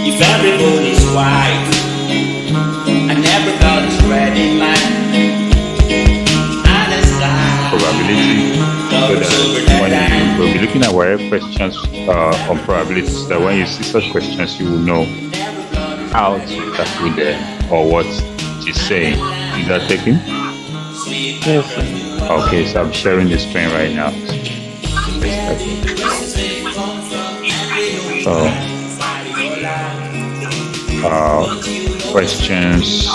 If everybody's white and everybody's red in line, and the Probability. So that when we'll be looking at whatever questions on probabilities, that when you see such questions, you will know how to tackle them or what it is saying. Is that taken? Yes, sir. Okay, so I'm sharing the screen right now. So, questions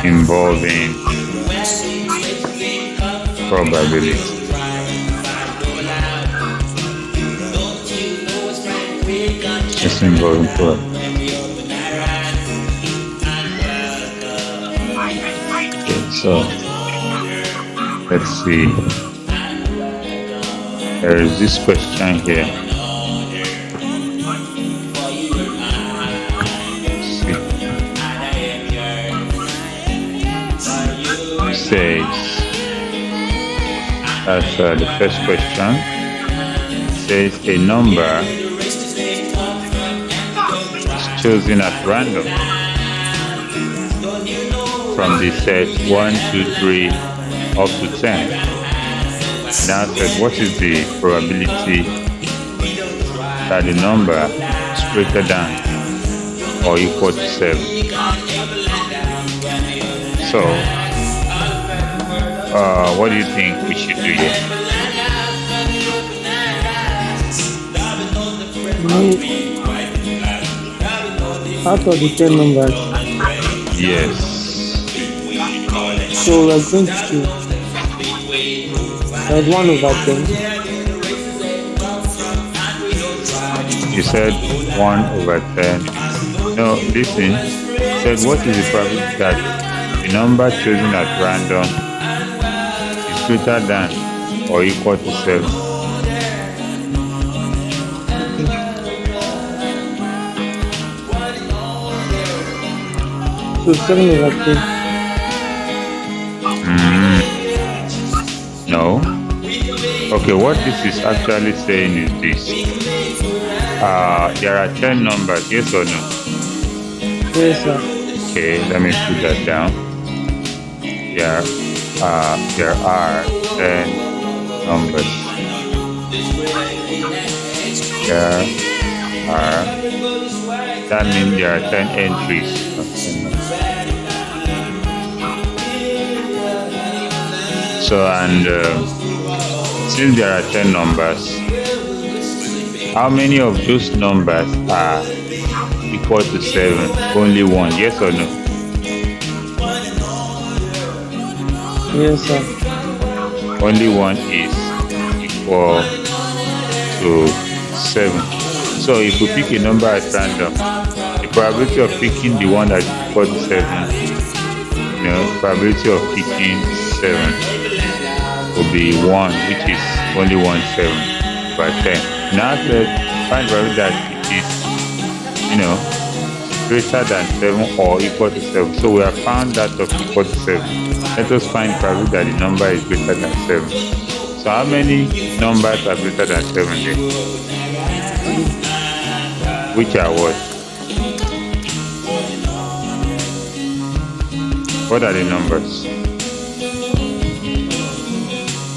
involving probability. It's involving probability. Okay, so let's see. There is this question here. Says that's the first question. Says a number is chosen at random from the set 1, 2, 3 up to 10. Now said, what is the probability that the number is greater than or equal to 7? So, what do you think we should do here? Out of the 10 numbers, Yes. so we're going to have 1 over 10. You said 1 over 10. No, listen. Said what is the probability that the number chosen at random is greater than or equal to 7? So 7 over 10. No. Okay, what this is actually saying is this. There are 10 numbers, yes or no? Yes, sir. Okay, let me put that down. There are 10 numbers. That means there are 10 entries. So, and since there are 10 numbers, how many of those numbers are equal to 7? Only one, yes or no? Yes, sir. Only one is equal to 7. So if we pick a number at random, the probability of picking the one that is equal to 7, probability of picking 7 will be 1, which is only 1 7 by 10. Now let's find probability that it is, greater than 7 or equal to 7. So we have found that of equal to 7. Let us find probability that the number is greater than 7. So how many numbers are greater than 7 then? Which are what? What are the numbers?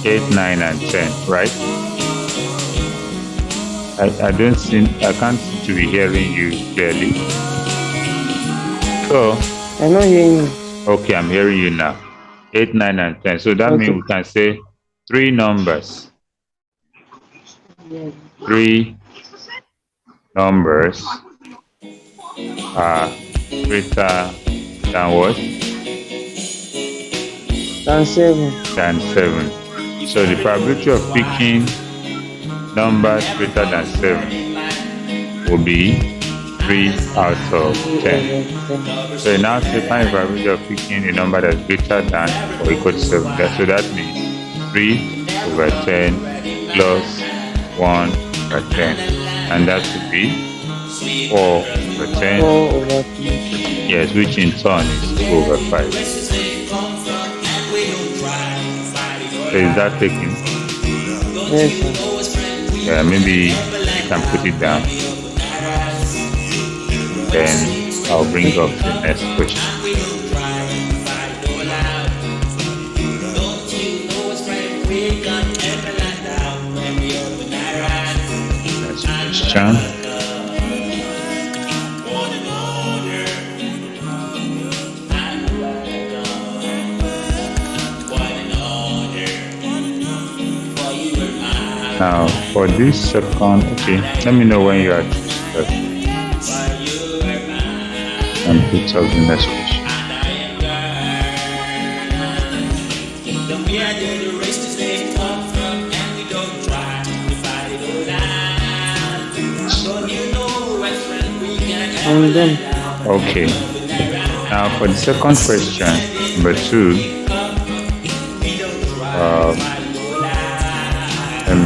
8, 9, and 10, right? I can't seem to be hearing you clearly. So, I'm not hearing you. okay, I'm hearing you now. 8, 9, and 10. So that means we can say 3 numbers. 3 numbers are greater than what? Than 7. Than 7. So the probability of picking numbers greater than 7 will be 3 out of 10. So now say find the probability of picking a number that's greater than or equal to 7. So that means 3 over 10 plus 1 over 10. And that would be 4 over 10. 4 over 3. Yes, which in turn is 2 over 5. is that taken? Yes, sir. Yeah, maybe you can put it down. Then I'll bring up the next question. Next question. Now, for this second, okay, let me know when you are stuck and put up the next question. I'm done. Okay, now for the second question, number 2, let me.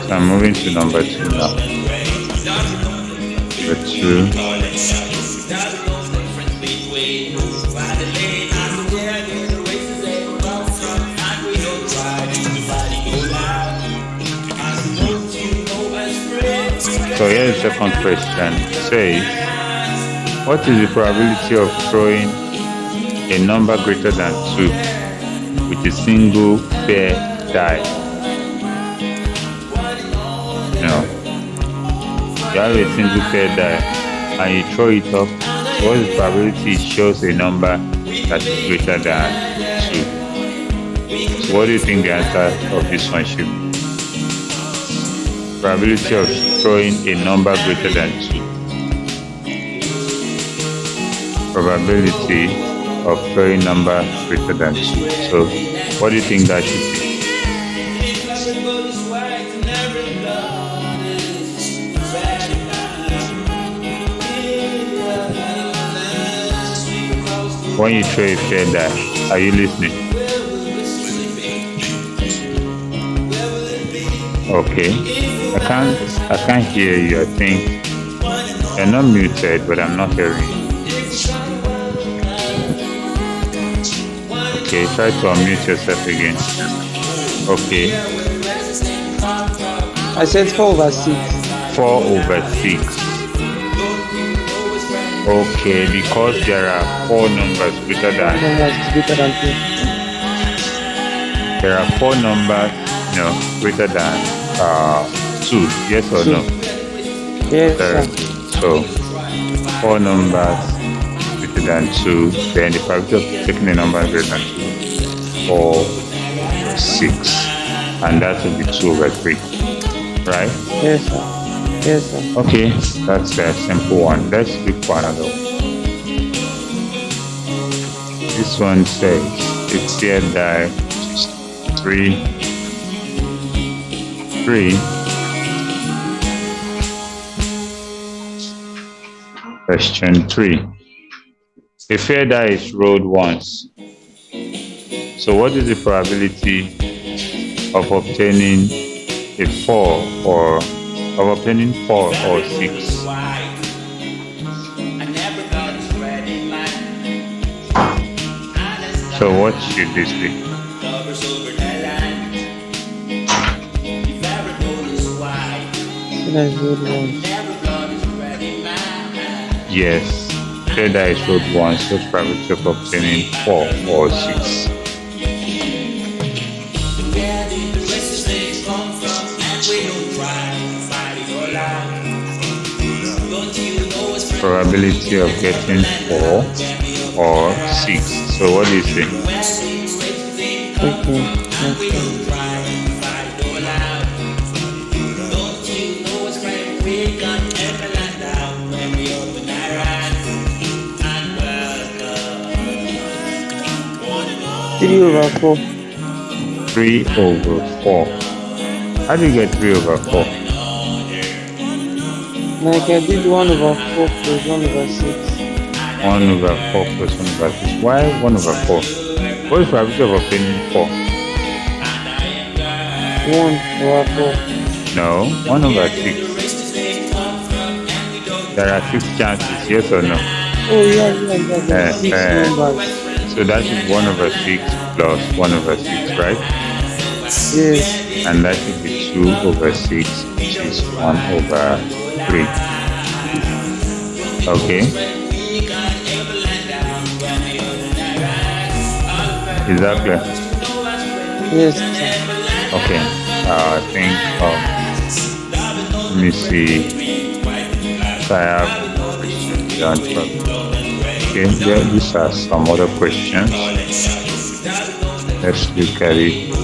So I'm moving to number 2 now. Number 2. So here's the second question. It says, what is the probability of throwing a number greater than 2 with a single fair die? You have a single fair die and you throw it up. What is the probability it shows a number that is greater than 2? So what do you think the answer of this one should be? Probability of throwing a number greater than 2. Probability of throwing number greater than 2. So what do you think that should be? When you throw a fair die, are you listening? Okay. I can't hear you. I think you're not muted, but I'm not hearing you. Okay, try to unmute yourself again. Okay. I said 4/6. 4/6. Okay, because there are 4 numbers greater than. Numbers greater than 2. There are 4 numbers, greater than 2. Yes or 2. no? Yes, Very sir. good. So 4 numbers greater than 2. Then the probability of taking a number greater than 2, 4, 6, and that will be 2/3. Right? Yes, sir. Yes, sir. Okay, that's a simple one. Let's look for another one. This one says it's here that 3. Question 3. A fair die is rolled once. So what is the probability of obtaining a 4 or 6? So what should this be? Should I roll once? Yes, fair die is rolled once. So probability of obtaining 4 or 6. Probability of getting 4 or 6. So what do you think? Okay. Three over 4. 3/4. How do you get 3/4? Like I did 1/4 plus 1/6. 1/4 plus 1/6. Why 1/4? What is the probability of obtaining 4? 1/4. No, 1/6. There are 6 chances, yes or no? Oh yeah, yeah, yeah. Uh, 6 uh, numbers. so that is 1/6 plus 1/6, right? Yes. And that should be 2/6, which is 1/3. Okay, is that clear? Yes, sir. Okay, I think, let me see if I have questions to answer. Okay, yeah, these are some other questions. Let's look at it.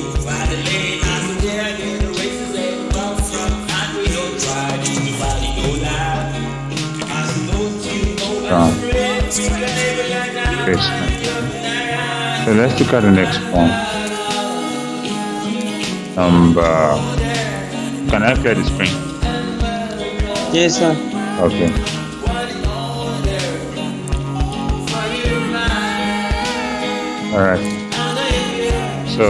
Placement. So let's look at the next one. Can I clear the screen? Yes, sir. Okay. All right. So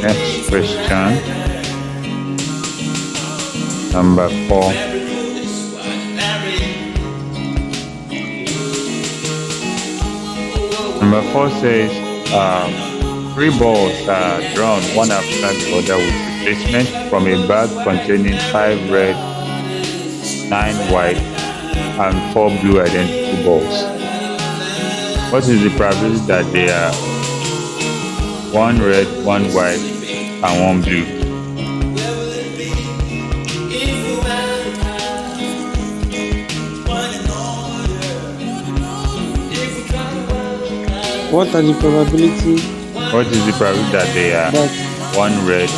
next question, number 4. Number 4 says, 3 balls are drawn one after the other with replacement from a bag containing 5 red, 9 white, and 4 blue identical balls. What is the probability that they are 1 red, 1 white, and 1 blue? What are the probability What is the probability that they are that 1 red,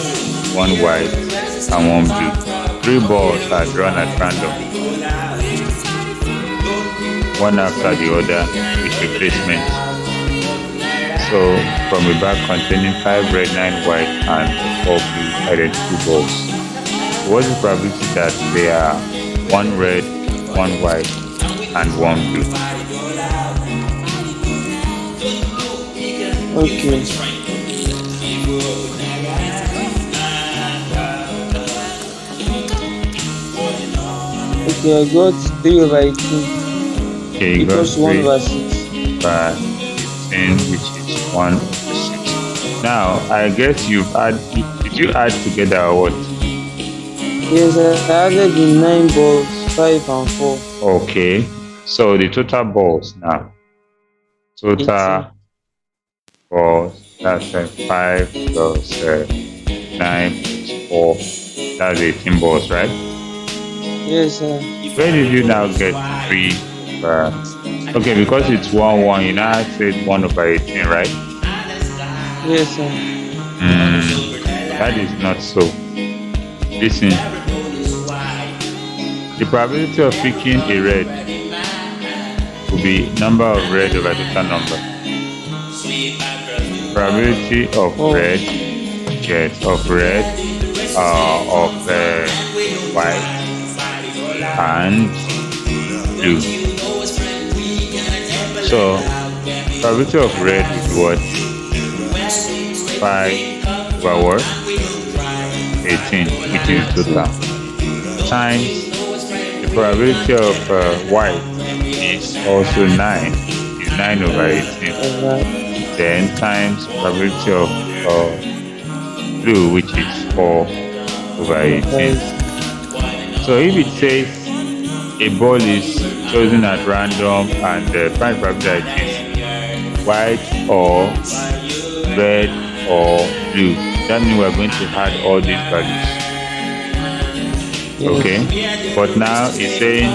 1 white, and 1 blue? 3 balls are drawn at random, one after the other with replacement. So, from a bag containing 5 red, 9 white, and 4 blue identical balls. What is the probability that they are 1 red, 1 white, and 1 blue? okay? Okay, I got 3/18 Okay, you got equals 3 1/6. by 10, which is 1/6. Now, I guess did you add together or what? Yes, I added the 9 balls, 5 and 4. Okay, so the total balls now. 18. Total balls, that's 5 plus 9 plus 4, that's 18 balls, right? Yes, sir. Where did you now get 3? Okay, because it's 1 1, you now said 1/18, right? Yes, sir. That is not so. Listen, the probability of picking a red will be number of red over total number. Probability of red, yes, of red, of white and blue. So, probability of red is what? 5 over what? 18, which is total. Times the probability of white is also 9, is 9/18. Alright. Then times probability of blue, which is 4/18. So if it says a ball is chosen at random and the find probability that it is white or red or blue, that means we're going to add all these values. Yes. Okay, but now it's saying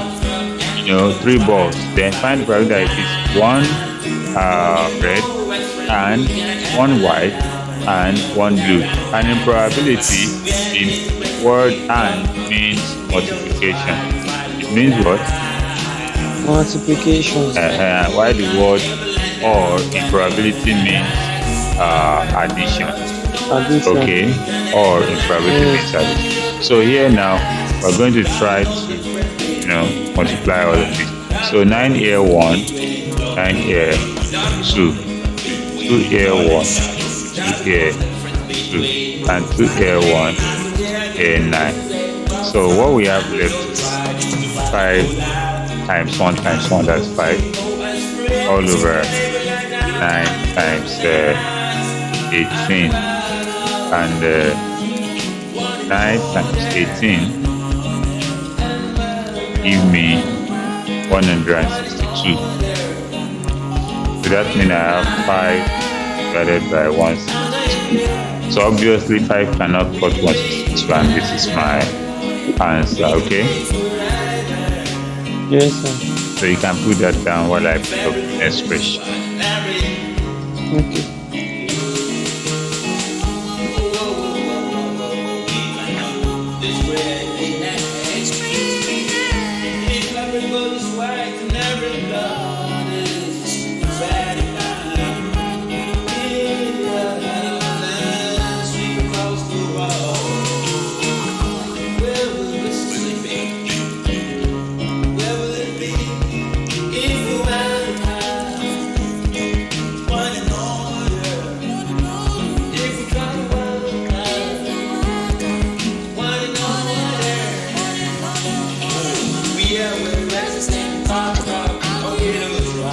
3 balls, then find the probability that it is 1 red and 1 white and 1 blue. And in probability, the word "and" means multiplication. It means what? Multiplication. While the word "or" in probability means addition. Addition. Okay, or in probability means addition. So here now we're going to try to multiply all of this. So 9 here 1, 9 here 2. 2 air 1, 2 air 2, and 2 air 1, air 9. So what we have left is 5 times 1 times 1, that's 5, all over 9 times 18, and 9 times 18 give me 162. So that means I have 5 divided by 162. So obviously 5 cannot cut 162, and this is my answer, okay? Yes, sir. So you can put that down while I put up the next question. Okay.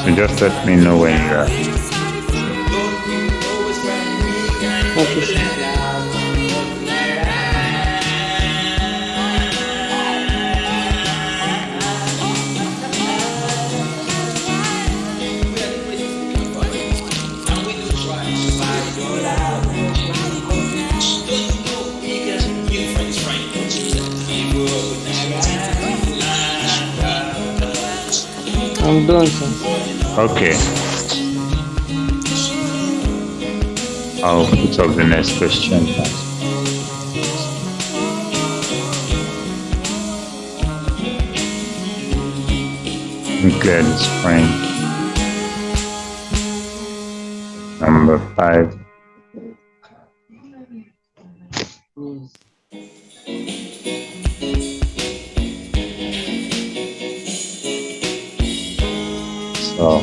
So just let me know when you are. Okay, sir. I'm done, sir. Okay. I'll put up the next question. Clear the screen. Number 5. So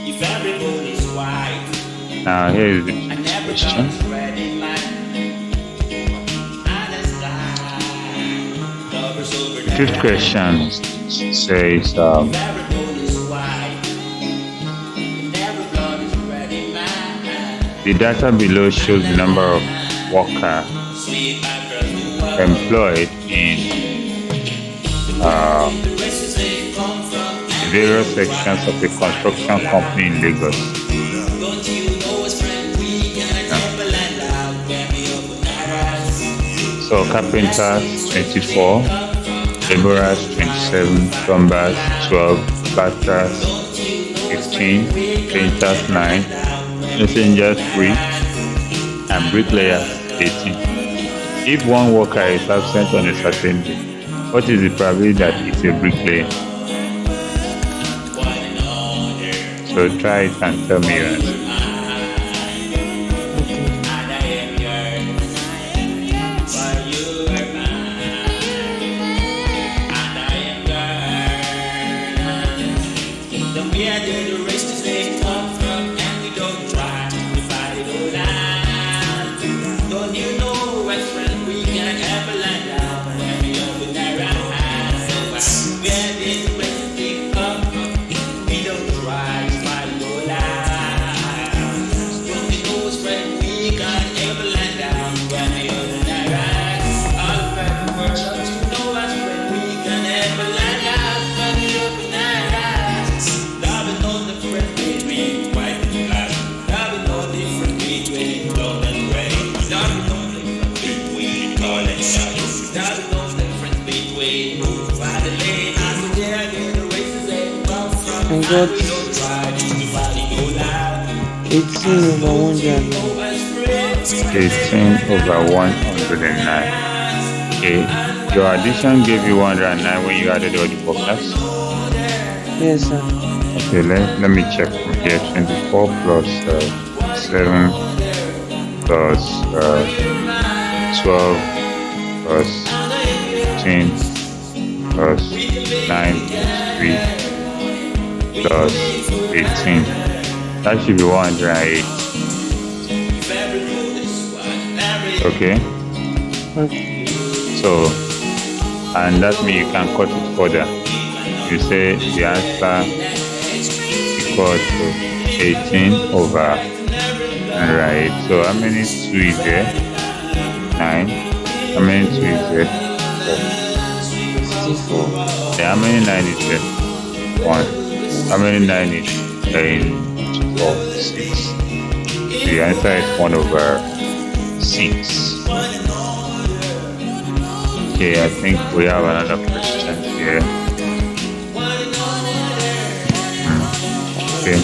If everybody's white, now here is the I never question. got red in line. Covers over The fifth question says, everybody's white. Never got red in line. the data below shows the number of workers Sleep across the world. employed in The races they come from. various sections of a construction company in Lagos. Don't you know us, friend? We can never land out when we open our eyes. So carpenters 24, laborers 27, plumbers 12, plasterers 15, painters 9, messengers 3, and bricklayers 18. If one worker is absent on a certain day, what is the probability that it's a bricklayer? So try it and tell me your answer. I got 18 over 109. 18 over 109. Okay. Your addition gave you 109 when you added all the workers. Yes, sir. Okay, let me check from here. 24 plus 7 plus 12 plus 15 plus 9 plus 3 plus 18. That should be 108. Okay, Okay. so and that means you can cut it further. You say the answer equal to 18 over, right? So how many 2 is there? 9. How many 2 is there? 64. Then how many 9 is there? 1. How many 9 is in 4? 6. The answer is 1 over 6. Okay, I think we have another question here. Okay.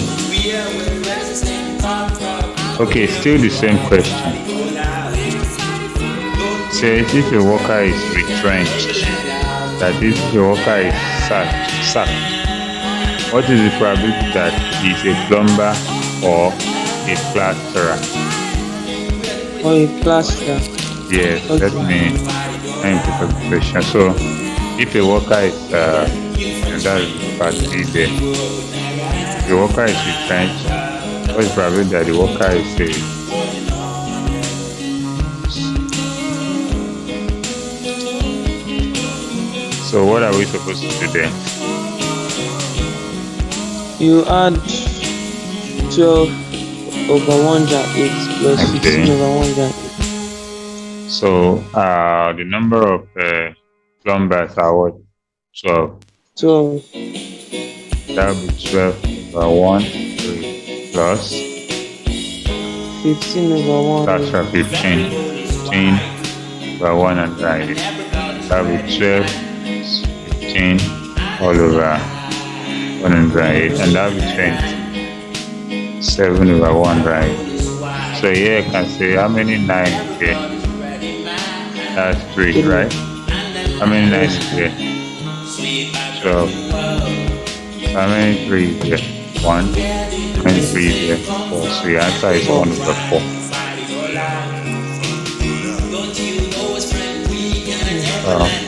Okay, still the same question. Says if a worker is retrenched, that is, the worker is sacked, what is the probability that he is a plumber or a plasterer? Or a plaster. Yes, Okay. let me interpret the question. So, if a worker is, that is part B there. The worker is retrenched, what is the probability that the worker is a So what are we supposed to do then? You add 12 over 108 plus Okay. 15 over 108. So the number of plumbers are what? 12. 12 That would be 12 over 1 plus 15 over 1. that's 15. 15 over 108. That would be 12, 15 all over 108. And that would be 27 over 108. So here I can say how many 9 is there? That's 3, right? How many 9 is there? 12. How many 3 is there? 1. How many 3 is there? 4. So the answer is 1 over 4.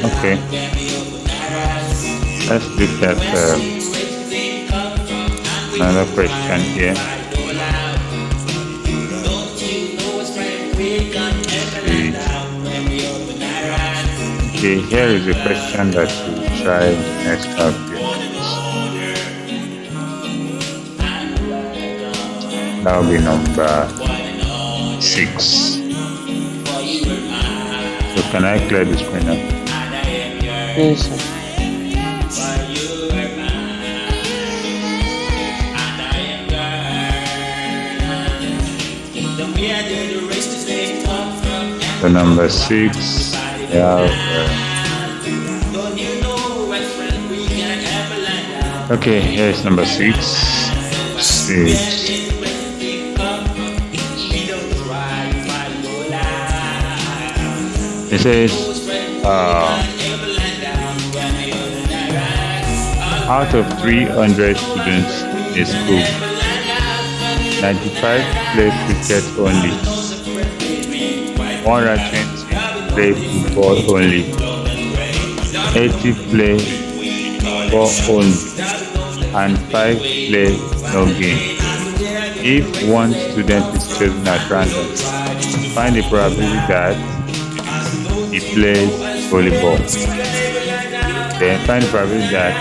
Okay. Let's look at another question here. Okay, here is a question that we'll try in the next few minutes. That will be number 6. So can I clear the screen now? Yes, sir. So number 6, we have okay, here's number 6. 6. It says out of 300 students in school, 95 play cricket only, 120 play football only, 80 play ball only, and 5 play no game. If one student is chosen at random, find the probability that he plays volleyball. Then find the probability that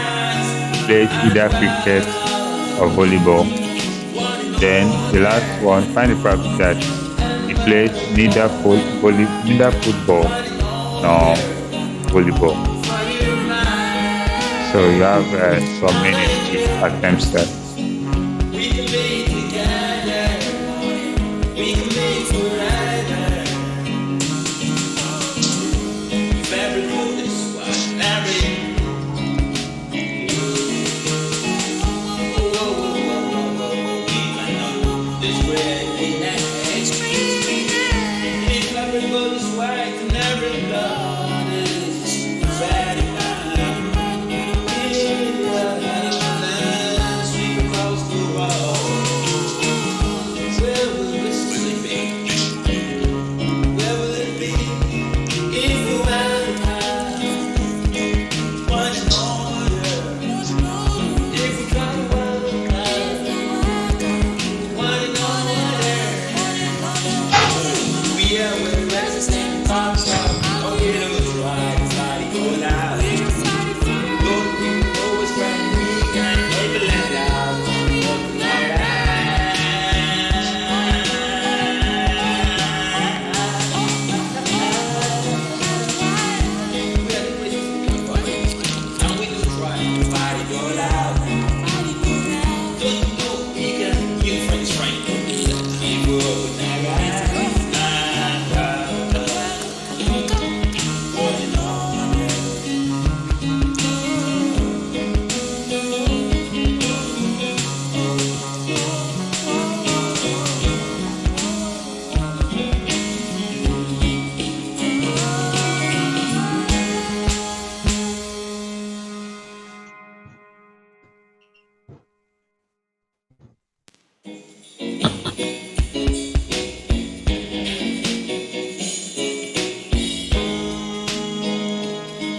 he plays either cricket or volleyball. Then the last one, find the probability that he plays neither football nor volleyball. So you have some minutes to attempt that.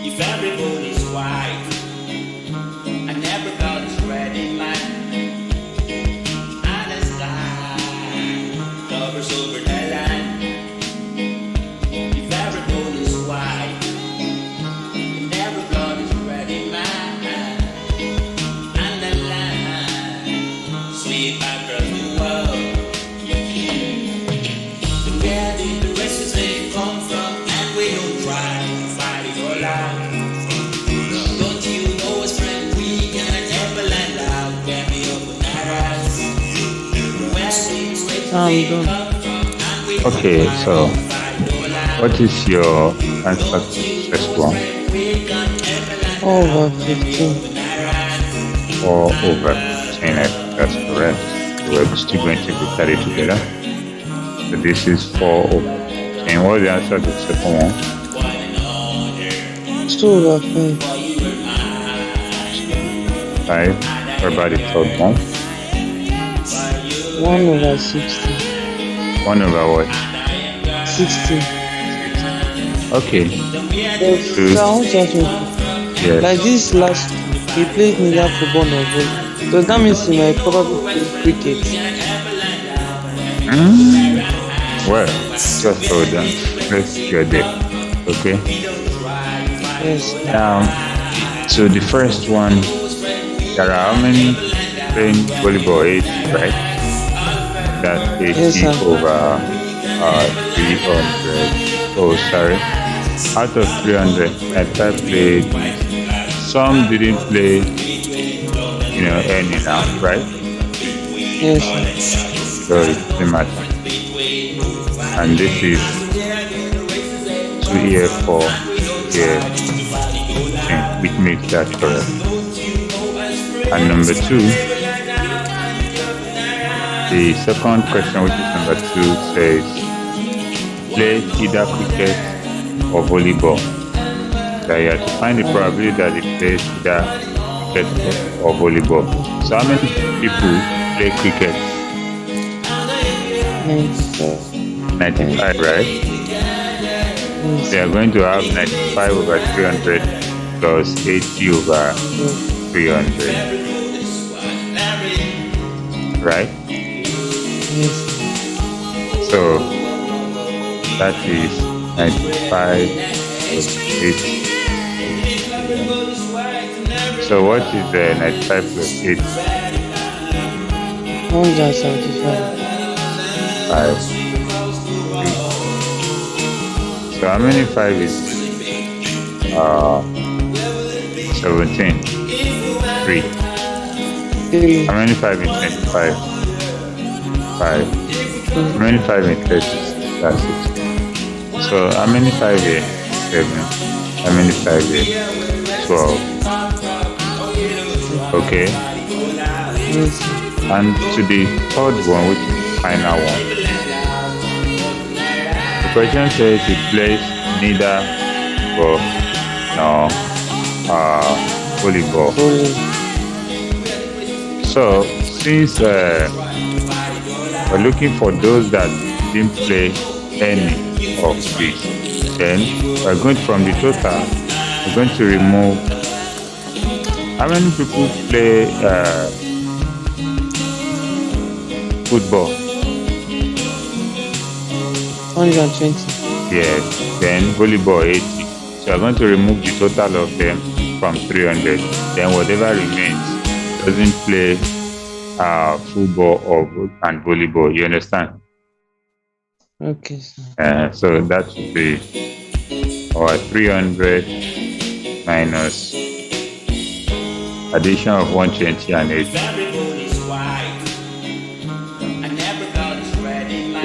If everybody's white and everybody's red in mine, and the sky covers over the land. If everybody's white and everybody's red in mine, and the land sweep across the world. Where did the races they come from? And we don't try to fight it all out. Don't you know as friend we can never land out. Get me up with our eyes. Where did the races they done. come from? And we don't Okay, try so to fight it all out. what is your answer to the first one? We can never land Over out. Get me 15. up with our eyes. 4 over 10. That's correct. So we're still going to look at it together. So this is 4 over 10. What's the answer to the second one? 2 over 5. 5. What about the third one? 1 over 60. 1 over what? 60. Okay. So I want to ask you, Yes. like this last, he played neither football nor volleyball. Does that mean he might probably play cricket? Well, just hold on. Let's get there. Okay. Yes. So the first one, there are how many playing volleyball? 80, right? That's 80 Yes, sir. over 300. Oh, sorry. Out of 300, I played. Some didn't play, any now, right? Yes. So it doesn't matter. And this is 2 here, 4 here, 10, which makes that correct. And number 2, the second question, which is number 2, says play either cricket or volleyball. So you have to find the probability that it plays either cricket or volleyball. So how many people play cricket? Yes. 95, right? They are going to have 95 over 300 plus 80 over 300, right? Yes. So that is 95 plus 80. So what is 95 plus 8? 175. 5. So how many 5 is 17? 3. 3. How many 5 is 25? 5. How many 5 is 30? That's 6. So how many 5 is 7? How many 5 is 12? Okay. Yes. And to the third one, which is the final one. The question says it plays neither for volleyball. Volleyball. So since we're looking for those that didn't play any of these, then we're going from the total, we're going to remove how many people play football. 120. Yes, then volleyball 80. So we're going to remove the total of them from 300. Then whatever remains doesn't play football and volleyball. You understand? Okay, sir. So that would be our 300 minus addition of 120 and 80.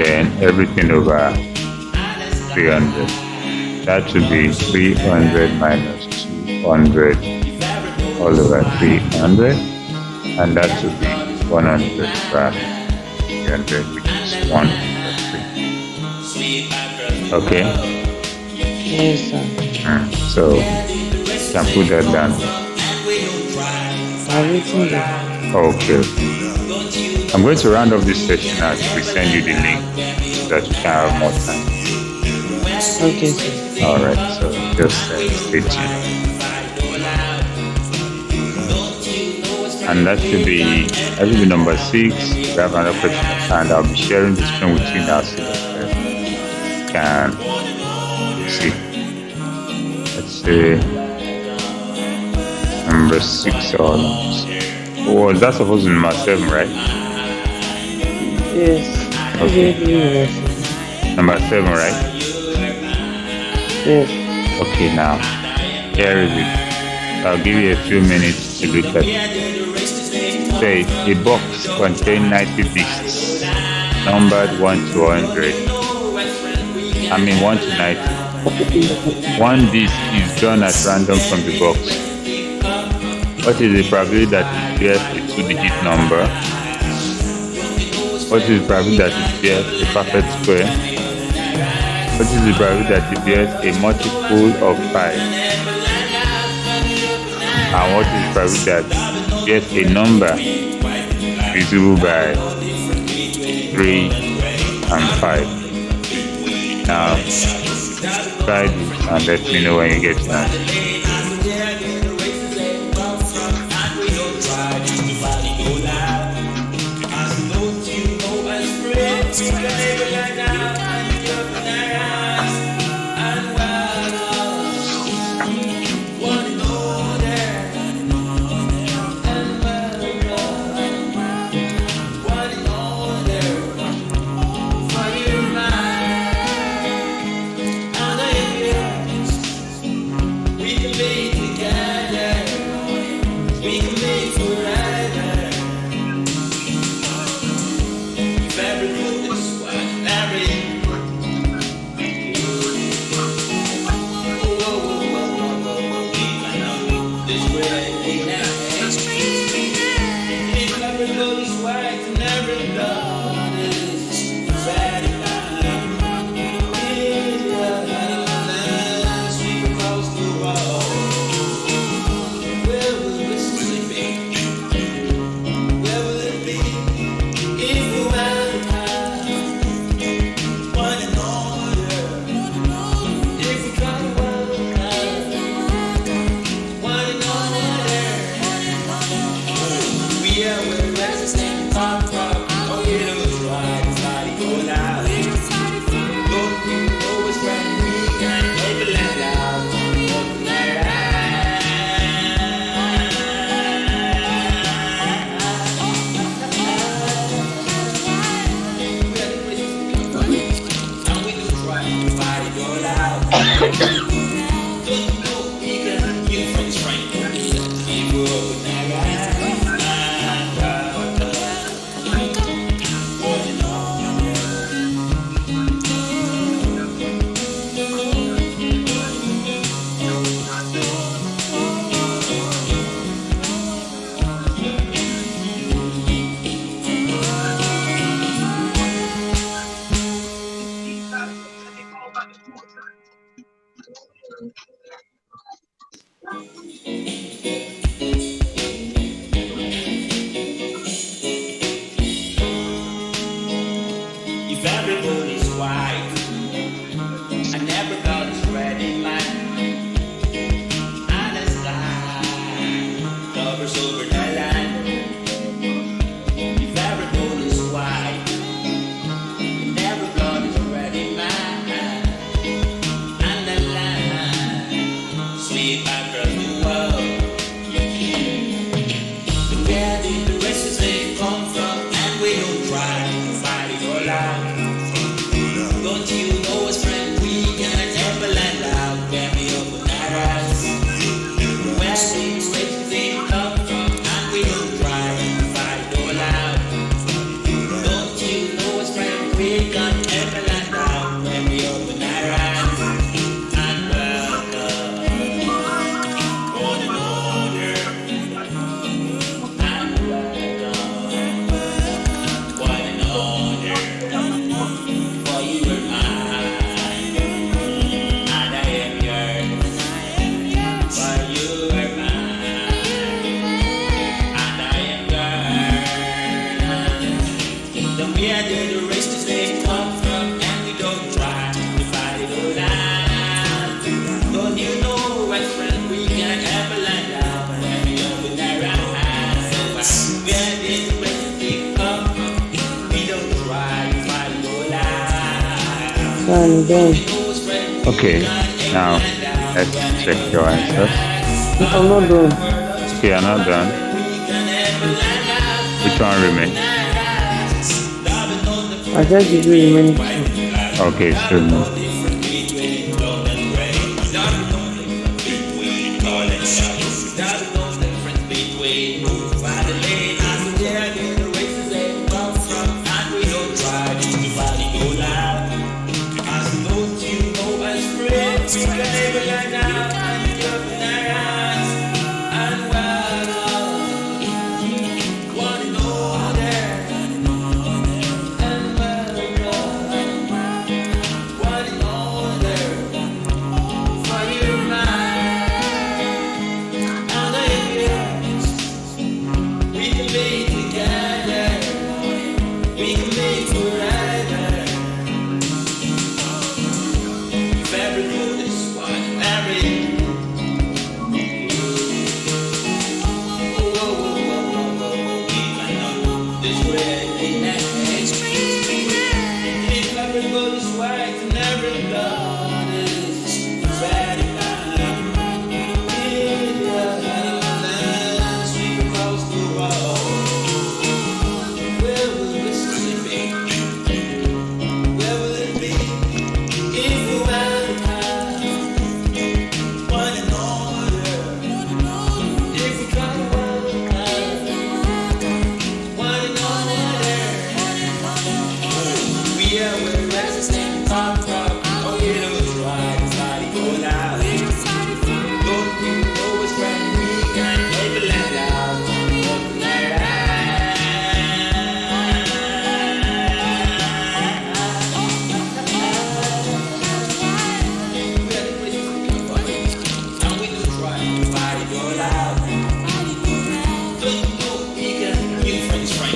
Then everything over 300. That should be 300 minus 200 all over 300. And that should be 100 over 300, which is 1 over 3. Okay? Yes, sir. So you can put that down. I've written that. Okay. I'm going to round up this session as we send you the link so that you can have more time. Okay, sir. All right, so just stay tuned. And that should be number 6. We have another question, and I'll be sharing the screen with you now so that you can see. Let's say number 6 or was that supposed to be number 7, right? Yes. Okay. Number 7, right? Yes. Okay, now here is it. I'll give you a few minutes to look at it. Say a box contains 90 discs, numbered 1 to 100. I mean 1 to 90. One disc is drawn at random from the box. What is the probability that it bears a 2-digit number? What is the probability that it bears a perfect square? What is the probability that it bears a multiple of 5? And what is the probability that it bears a number divisible by 3 and 5? Now, try this and let me know when you get to answer. If everybody's white, I never got this red in my honest sky covers over the line. If everybody's white, I never got this red in my on the line. Sweep across the world. Where did the races come from? And we don't try to fight it all out. Don't you know, as friend, we can Where did the races they come from? And we don't try to fight it all out. Don't you know, my friend, we can ever land down when we open our eyes. Where did the races they come from? We don't try to fight it all out. I'm done. Okay, now let's check your answers. I'm not done. Okay, you're not done. Which one remains? I just give you remaining two. Okay, show me.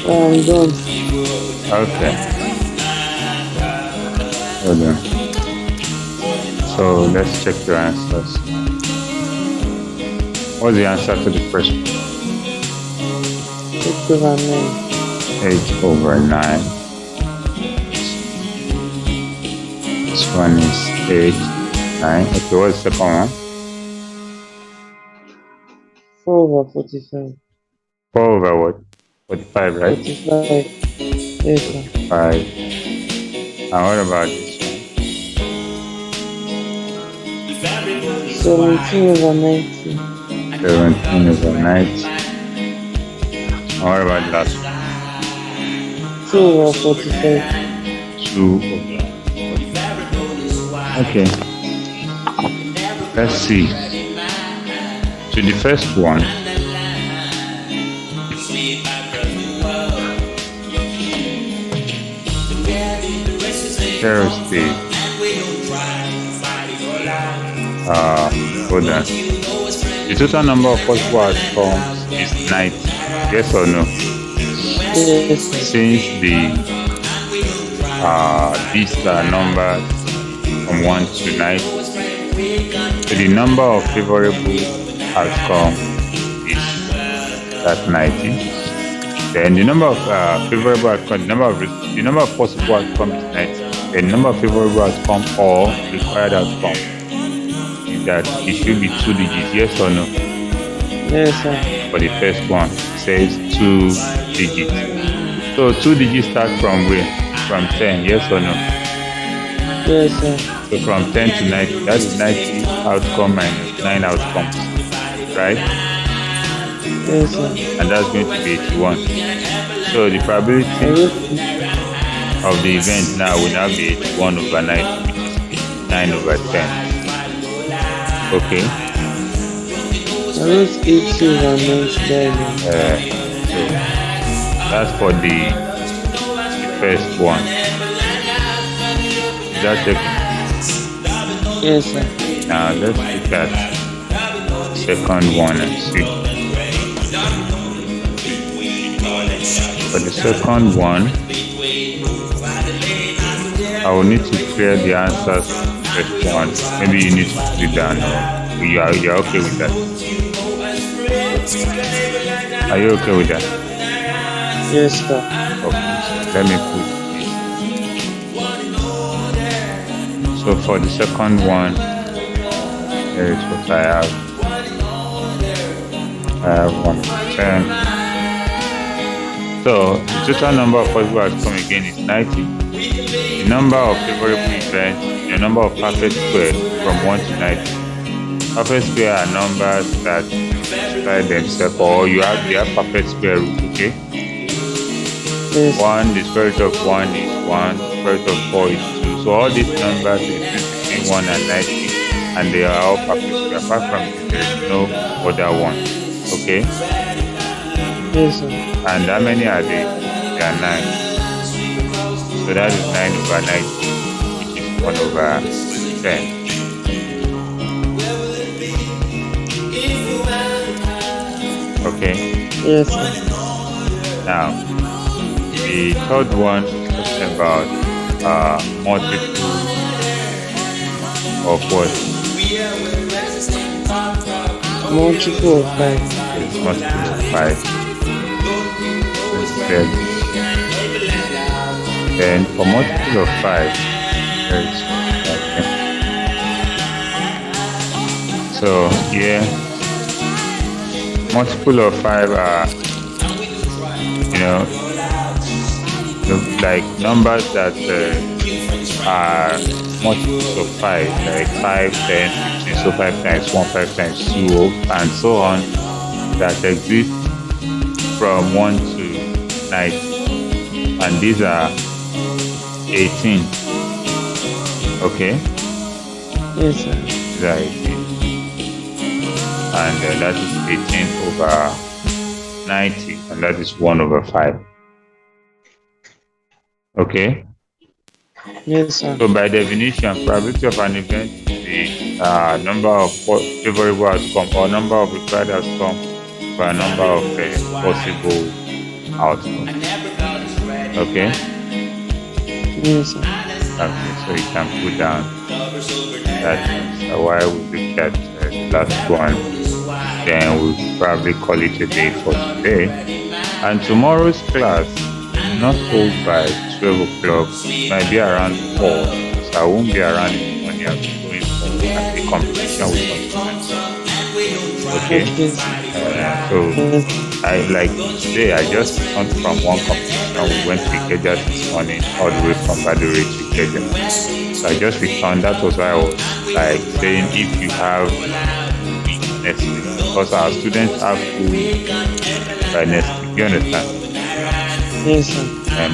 I'm done. Okay. Hold on. So let's check your answers. What's the answer to the first one? 6/9. 8/9. This one is 8, 9. Okay, what's the second one? 4/45. 4/what? 45, right? 45. Yes, sir. 5. And what about this one? 17/90. 17/90. And what about the last one? 2/45. 2/45. Okay. Let's see. To the first one, Thursday. Hold on. The total number of possible outcomes is 90. Yes or no? Yes, sir. Since these are numbers from 1 to 9, so the number of favorable outcomes is that 90. Then the number of favorable outcomes, the number of possible outcomes is 90. The number of favorable outcomes or required outcomes is that it should be 2 digits. Yes or no? Yes, sir. For the first one, it says 2 digits. So 2 digits start from where? From 10. Yes or no? Yes, sir. So from 10 to 90, that is 90 outcome minus 9 outcomes, right? Yes, sir. And that's going to be 81. So the probability of the event now will now be 81/90, which is 9/10. Okay. I wrote 80/90. So that's for the first one. Is that taken? Yes, sir. Now let's look at second one and see. For the second one, I will need to clear the answers first one. Maybe you need to put it down, or you're okay with that. Are you okay with that? Yes, sir. Okay, so let me put this. So for the second one, here is what I have. I have 1 to 10. So the total number of possible outcomes again is 90. The number of favorable events, the number of perfect squares from 1 to 90. Perfect square are numbers that multiply themselves, or you have perfect square root, okay? Yes. 1, the square root of 1 is 1, the square root of 4 is 2. So all these numbers exist between 1 and 90, and they are all perfect square. Apart from this, there is no other one, okay? Yes, sir. And how many are they? They are 9. So that is 9 over 90, which is 1 over 10. Okay? Yes, sir. Now, the third one is talking about multiple of what? Multiple of 5. It's multiple of 5. Let's clear this. Then for multiple of 5, there is okay. So here, multiple of 5 are, like numbers that are multiples of 5, like 5, 10, 15, so 5 times 1, 5 times 2, and so on, that exist from 1 to 90. And these are 18. Okay? Yes, sir. These are 18. And that is 18 over 90, and that is 1 over 5. Okay? Yes, sir. So by definition, probability of an event is the number of favorable outcome or number of required outcome by a number of possible outcomes. Okay? Yes, sir. Okay, so you can put down that while we look at the last one, then we'll probably call it a day for today. And tomorrow's class will not hold by 12 o'clock, it might be around 4, so I won't be around in the morning. I'll be going for a competition with some students. Okay? So I like today, I just returned from one competition. We went to Ikeja this morning, all the way from Badore to Ikeja. So I just returned. That was why I was like saying if you have next week, because our students have school by next week. You understand? Yes, sir.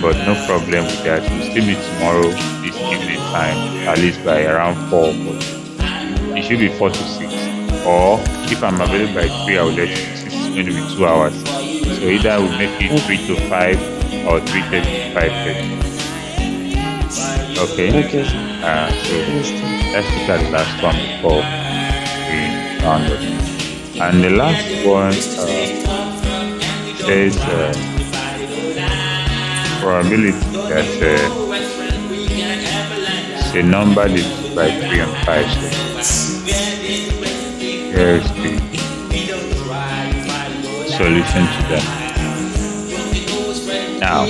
But no problem with that. We'll still meet tomorrow this evening time, at least by around 4. But it should be 4 to 6. Or if I'm available by 3, I will let you. This is going to be 2 hours. So either we'll make it 3 to 5 or 3:30 to 5:30. Okay? Okay, sir. So Yes, sir. let's look at the last one before we round up. And the last one says probability that it's a number divided by 3 and 5. So here's the solution to that. Now,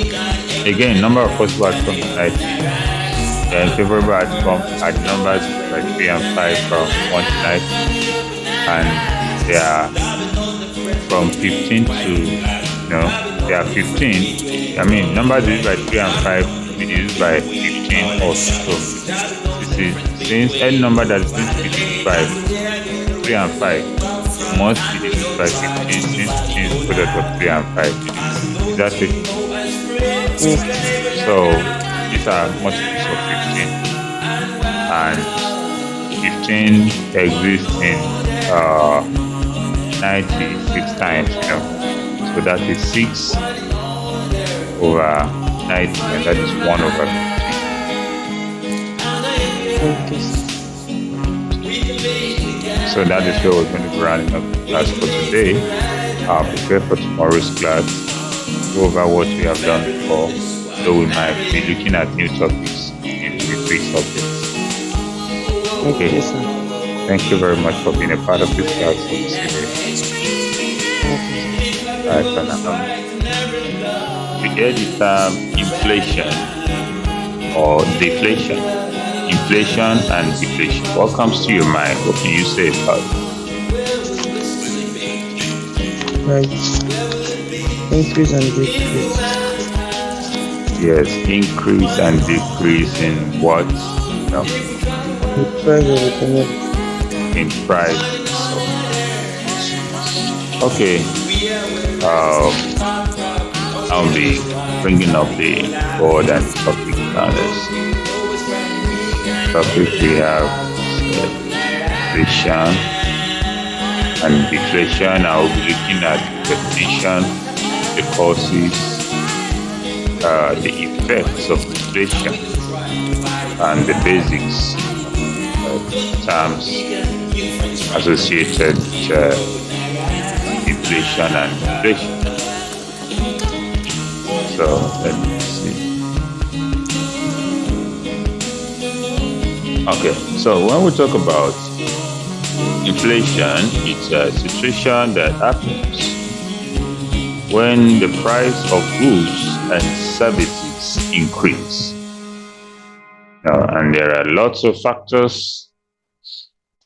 again, number of possible outcomes is 90. The favorable outcome are numbers by 3 and 5 from 1 to 90. And they are from 15 to, they are 15. I mean, numbers divided by 3 and 5 will be divided by 15 also. So this is, since any number that is going to be divided by 3 and 5 must be divided by 15, since 15 is the product of 3 and 5. Is that it? Yes. So these are multiples of 15. And 15 exists in 96 times, So that is 6 over 90, and that is 1 over 15. Okay. So that is where we're going to be running up the class for today. I'll prepare for tomorrow's class, go over what we have done before, so we might be looking at new topics in the three subjects. Okay, Okay. sir. Thank you very much for being a part of this class today. Okay, sir. Alright, so you hear the term inflation or deflation. Inflation and deflation. What comes to your mind? What can you say about it? Right. Increase and decrease. Yes, increase and decrease in what? No, The price of the commodity. in price. Okay. I'll be bringing up the board and topic now. Topic we have inflation and deflation. I will be looking at the definition, the causes, the effects of inflation, and the basics of terms associated with inflation and deflation. So let me see. Okay, so when we talk about inflation, it's a situation that happens when the price of goods and services increase. And there are lots of factors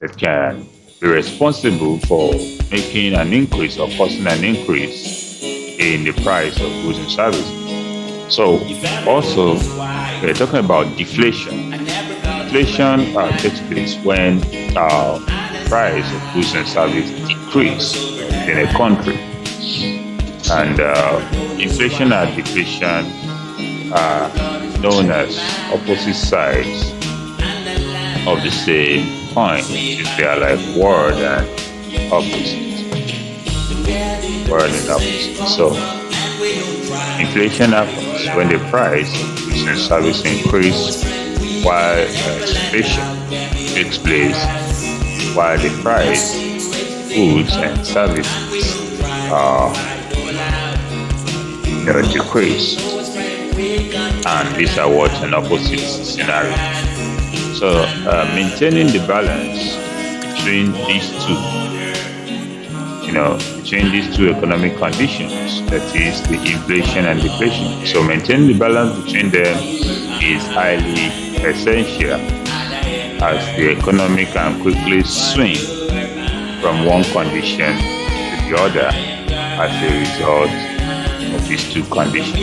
that can be responsible for making an increase or causing an increase in the price of goods and services. So also, we're talking about deflation. Deflation takes place when price of goods and services decrease in a country. And inflation and deflation are known as opposite sides of the same coin. They are like word and opposite. Word and opposite. So inflation happens when the price of goods and services increase, while deflation takes place while the price of goods and services decrease. And these are what an opposite scenario. So maintaining the balance between these two, between these two economic conditions, that is the inflation and deflation. So maintaining the balance between them is highly essential, as the economy can quickly swing from one condition to the other as a result of these two conditions.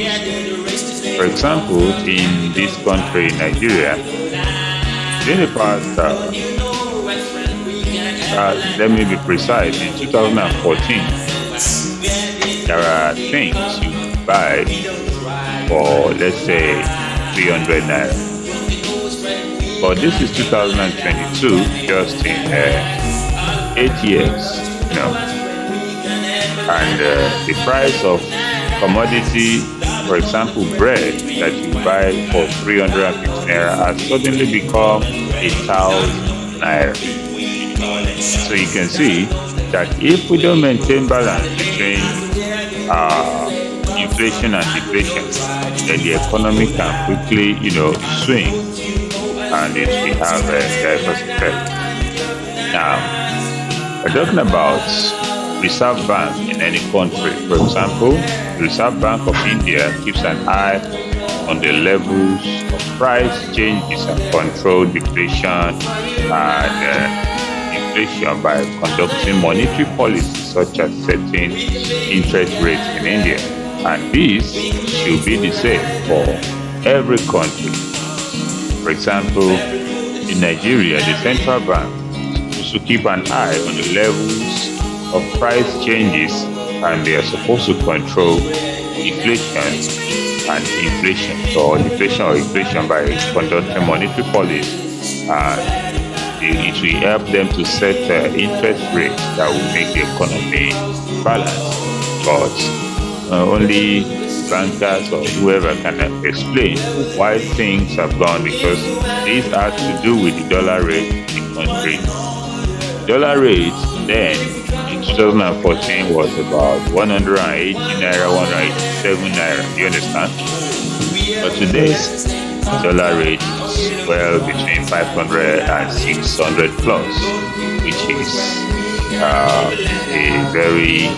For example, in this country, Nigeria, in the past, let me be precise, in 2014, there are things you buy for, let's say, 300 naira. But this is 2022, just in 8 years, and the price of commodity, for example, bread that you buy for 350 naira has suddenly become 1,000 naira. So you can see that if we don't maintain balance between inflation and deflation, then the economy can quickly, swing, and it will have a diverse effect. Now, we're talking about Reserve Bank in any country. For example, the Reserve Bank of India keeps an eye on the levels of price changes and control deflation and inflation by conducting monetary policies such as setting interest rates in India. And this should be the same for every country. For example, in Nigeria, the central bank to keep an eye on the levels of price changes, and they are supposed to control deflation and inflation, or deflation or inflation, by conducting monetary policy. It will help them to set interest rates that will make the economy balanced. But only bankers or whoever can explain why things have gone, because this has to do with the dollar rate in the country. Dollar rate then in 2014 was about 180 naira, 187 naira. You understand? But today, dollar rate is well between 500 and 600 plus, which is a very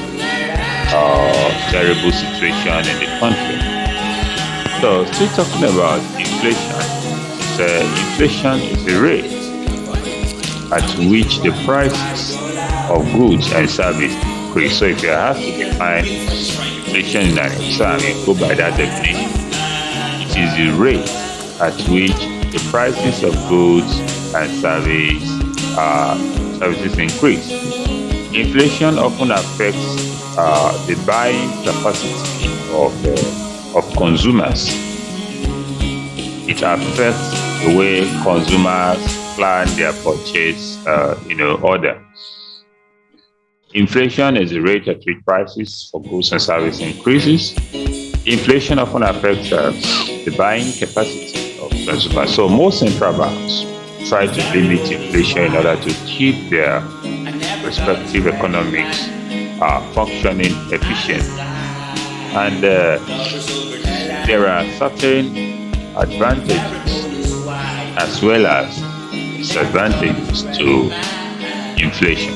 terrible situation in the country. So, still talking about inflation, inflation is a rate at which the prices of goods and services increase. So, if you have to define inflation in an exam, you go by that definition. It is the rate at which the prices of goods and services increase. Inflation often affects the buying capacity of consumers. It affects the way consumers plan their purchase, order. Inflation is the rate at which prices for goods and services increases. Inflation often affects the buying capacity of consumers. So most central banks try to limit inflation in order to keep their respective economics functioning efficiently. And there are certain advantages as well as disadvantages to inflation.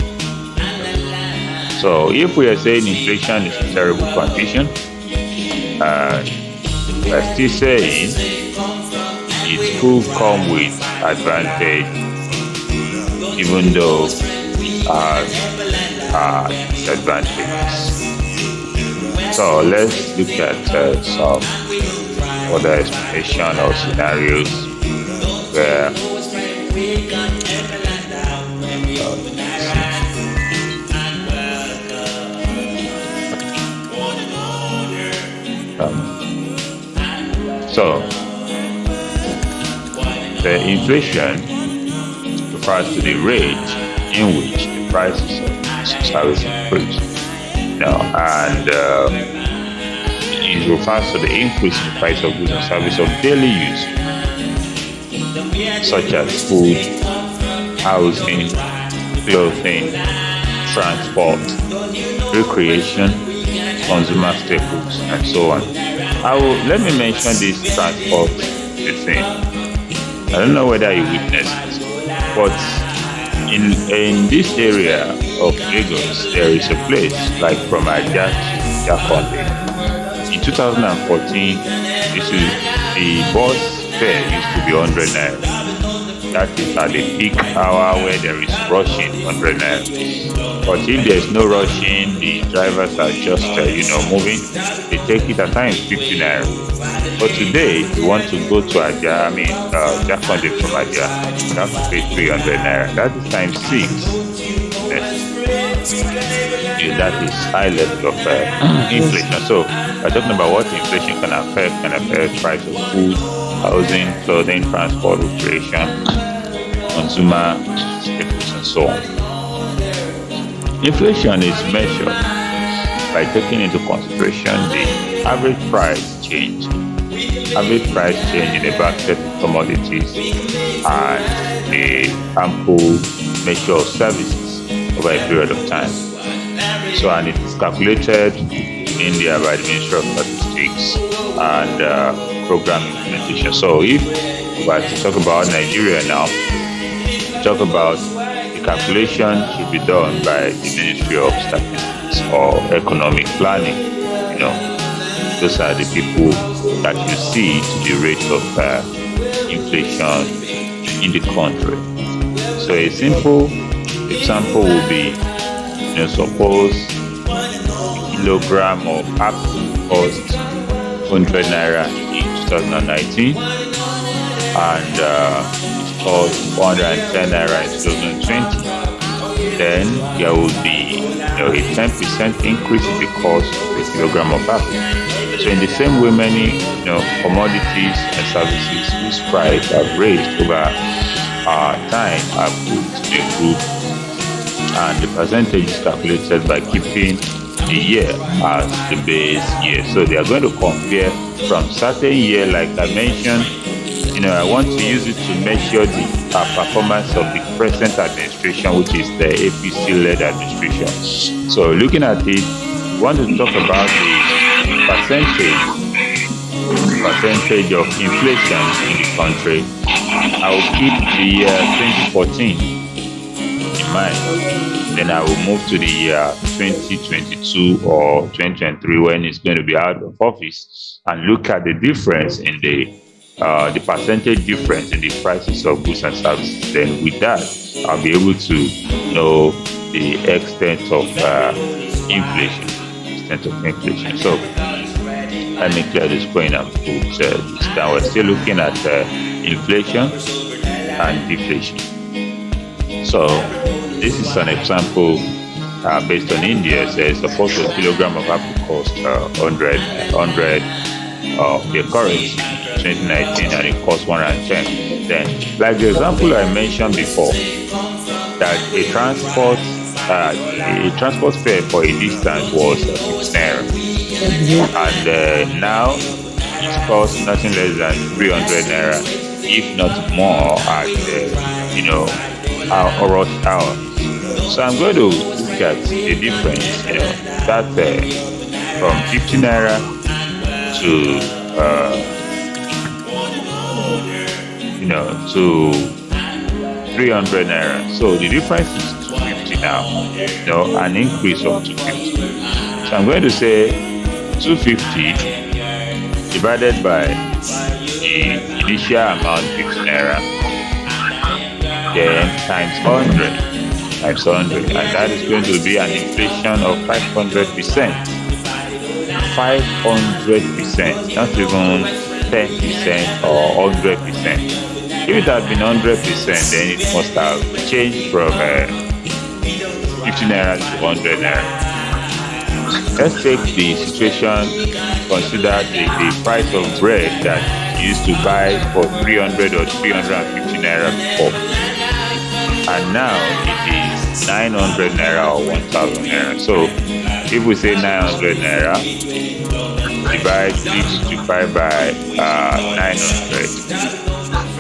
So if we are saying inflation is a terrible condition, we're still saying it could come with advantage, even though disadvantages. So let's look at some other explanation or scenarios where so the inflation refers to the rate in which the prices of services increase. And it refers to the increase in the price of goods and services of daily use, such as food, housing, clothing, transport, recreation, consumer staples, and so on. Let me mention this transport thing. I don't know whether you witnessed it, but in this area of Lagos, there is a place like from Ajah to Jakonde. In 2014, the bus fare used to be 100 naira. That is at the peak hour where there is rushing, 100 naira. But if there is no rushing, the drivers are just moving. They take it at times 50 naira. But today, if you want to go to Ajah, Jakonde from Ajah, you have to pay 300 naira. That is times 6. That is high level of inflation. So we're talking about what inflation can affect price of food, housing, clothing, transport, recreation, consumer staples, and so on. Inflation is measured by taking into consideration the average price change in a basket of commodities and a ample measure of services over a period of time. So, and it is calculated in India by the Ministry of Statistics and program implementation. So, if we are to talk about Nigeria now, talk about the calculation should be done by the Ministry of Statistics or Economic Planning. Those are the people that you see to the rate of inflation in the country. So a simple example would be, suppose a kilogram of apple cost 100 naira in 2019 and it cost 110 naira in 2020. Then there will be a 10% increase in the cost of a kilogram of apple. So in the same way, many commodities and services whose price have raised over time are put in a group, and the percentage is calculated by keeping the year as the base year. So they are going to compare from certain year, like I mentioned. I want to use it to measure the performance of the present administration, which is the APC-led administration. So looking at it, we want to talk about the percentage percentage of inflation in the country, I will keep the year 2014 in mind. Then I will move to the year 2022 or 2023 when it's going to be out of office and look at the difference in the percentage difference in the prices of goods and services. Then with that, I'll be able to know the extent of inflation. So let me clear this point and put this down. We're still looking at inflation and deflation. So this is an example based on India. Says suppose a kilogram of apple cost 100 the currency 2019 and it costs 110. Then, like the example I mentioned before, that a transport fare for a distance was 6 naira, and now it costs nothing less than 300 naira, if not more, at our rush hour. So I'm going to look at the difference, that from 50 naira to 300 naira. So the difference is 250 now, an increase of 250. So I'm going to say 250 divided by the initial amount 50 naira, then times 100, and that is going to be an inflation of 500%. 500%, not even 10% or 100%. If it had been 100%, then it must have changed from 50 naira to 100 naira. Let's take the situation, consider the price of bread that you used to buy for 300 or 350 naira before. And now it is 900 naira or 1000 naira. So if we say 900 naira, divide 355 by 900,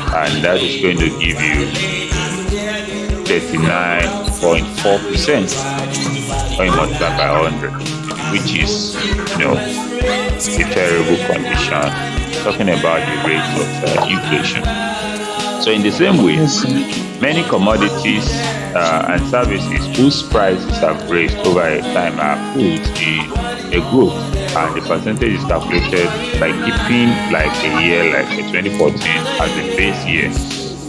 and that is going to give you 39.4% when you multiply by 100, which is, a terrible condition, talking about the rate of inflation. So in the same way, many commodities and services whose prices have raised over time are put in a group, and the percentage is calculated by keeping like a year, like a 2014 as the base year.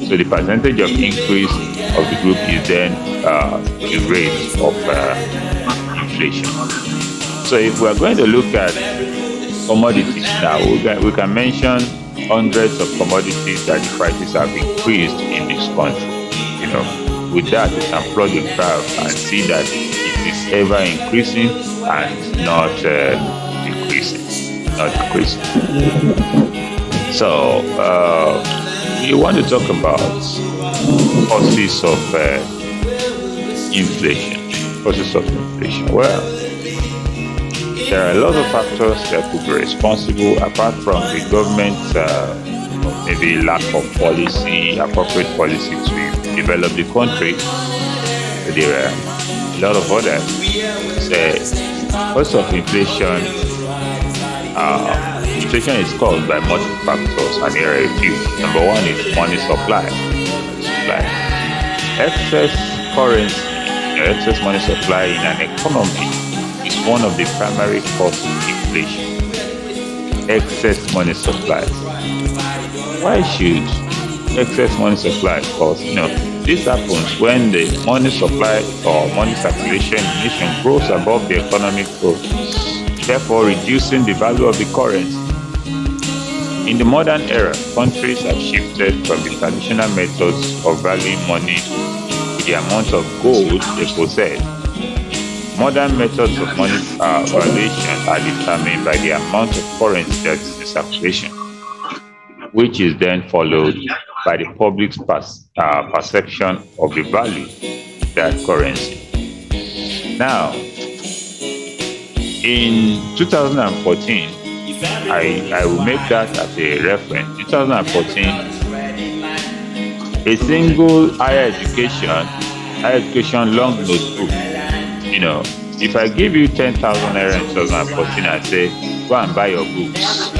So the percentage of increase of the group is then the rate of inflation. So if we are going to look at commodities now, we can mention hundreds of commodities that the prices have increased in this country. With that, you can plot the graph and see that it is ever increasing and not decreasing. So we want to talk about causes of inflation. Well, there are a lot of factors that could be responsible apart from the government's maybe lack of policy, appropriate policy to develop the country. There are a lot of others. Cause of inflation, inflation is caused by multiple factors, and here are a few. Number one is money supply. Excess currency, excess money supply in an economy is one of the primary causes of inflation. Excess money supply. Why should excess money supply cause? This happens when the money supply or money circulation in the nation grows above the economic growth, therefore reducing the value of the currency. In the modern era, countries have shifted from the traditional methods of valuing money to the amount of gold they possess. Modern methods of money valuation are determined by the amount of currency that is in circulation, which is then followed by the public's perception of the value of that currency. Now, in 2014, I will make that as a reference. 2014, a single higher education long notebook. If I give you 10,000 naira in 2014 and say, go and buy your books,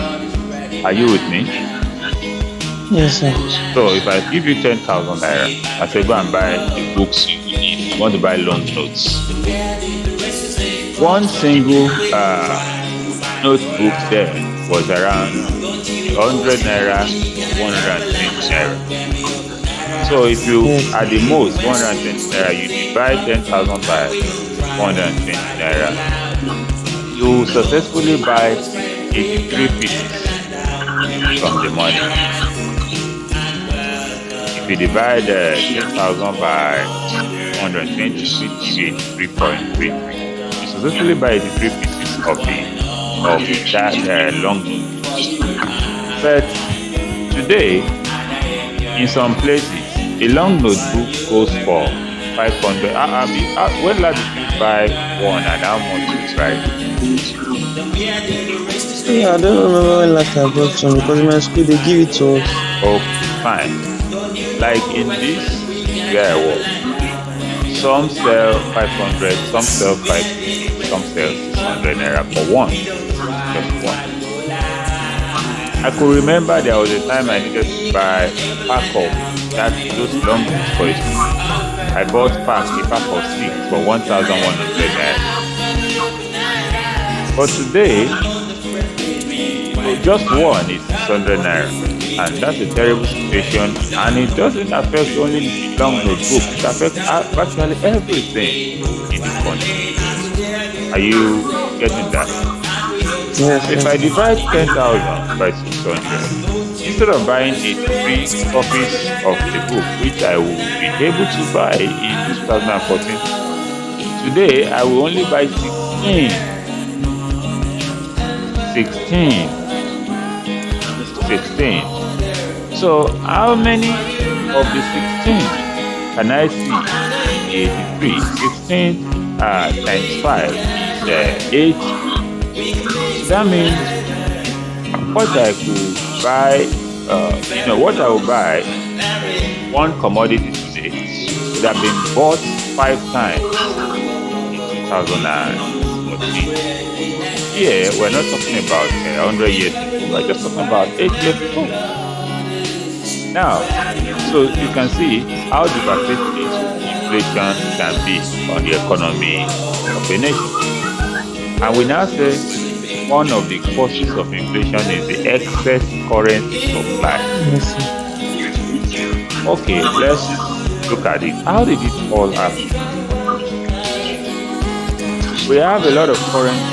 Are you with me? Yes, sir. So if I give you 10,000 naira, I say go and buy the books you need. You want to buy long notes. One single notebook there was around 100 naira, 120 naira. So if you at the most 120 naira, you divide 10,000 by 120 naira, you successfully buy 83 pieces from the money. If you divide 10,000 by 120, it will 3.33. You successfully buy 83 pieces of that long note. But today, in some places, a long notebook goes for 500. When last did you buy one and how much is right? Yeah, I don't remember when last I bought some because in my school they give it to us. Oh, fine. Like in this where I work, some sell 500, some sell 550, some sell 600 naira for one. Just one. I could remember there was a time I needed to buy a pack of those long books for it. I bought a pack of 6 for 1,100 naira. But today, just one is 600 naira. And that's a terrible situation. And it doesn't affect only long notebooks. It affects virtually everything in this country. Are you getting that? Yes. If I divide 10,000 by 600, instead of buying 83 copies of the book, which I will be able to buy in 2014, today I will only buy 16. 16. So how many of the 16 can I see in 83? 16 times 5 is 8. That means what I could buy, what I will buy, one commodity today would have been bought 5 times in 2014. Here, we're not talking about 100 years ago, we're just talking about 8 years ago. Now, so you can see how devastating inflation can be on the economy of a nation. And we now say one of the causes of inflation is the excess currency supply. Yes. Okay, let's look at it. How did it all happen? We have a lot of currency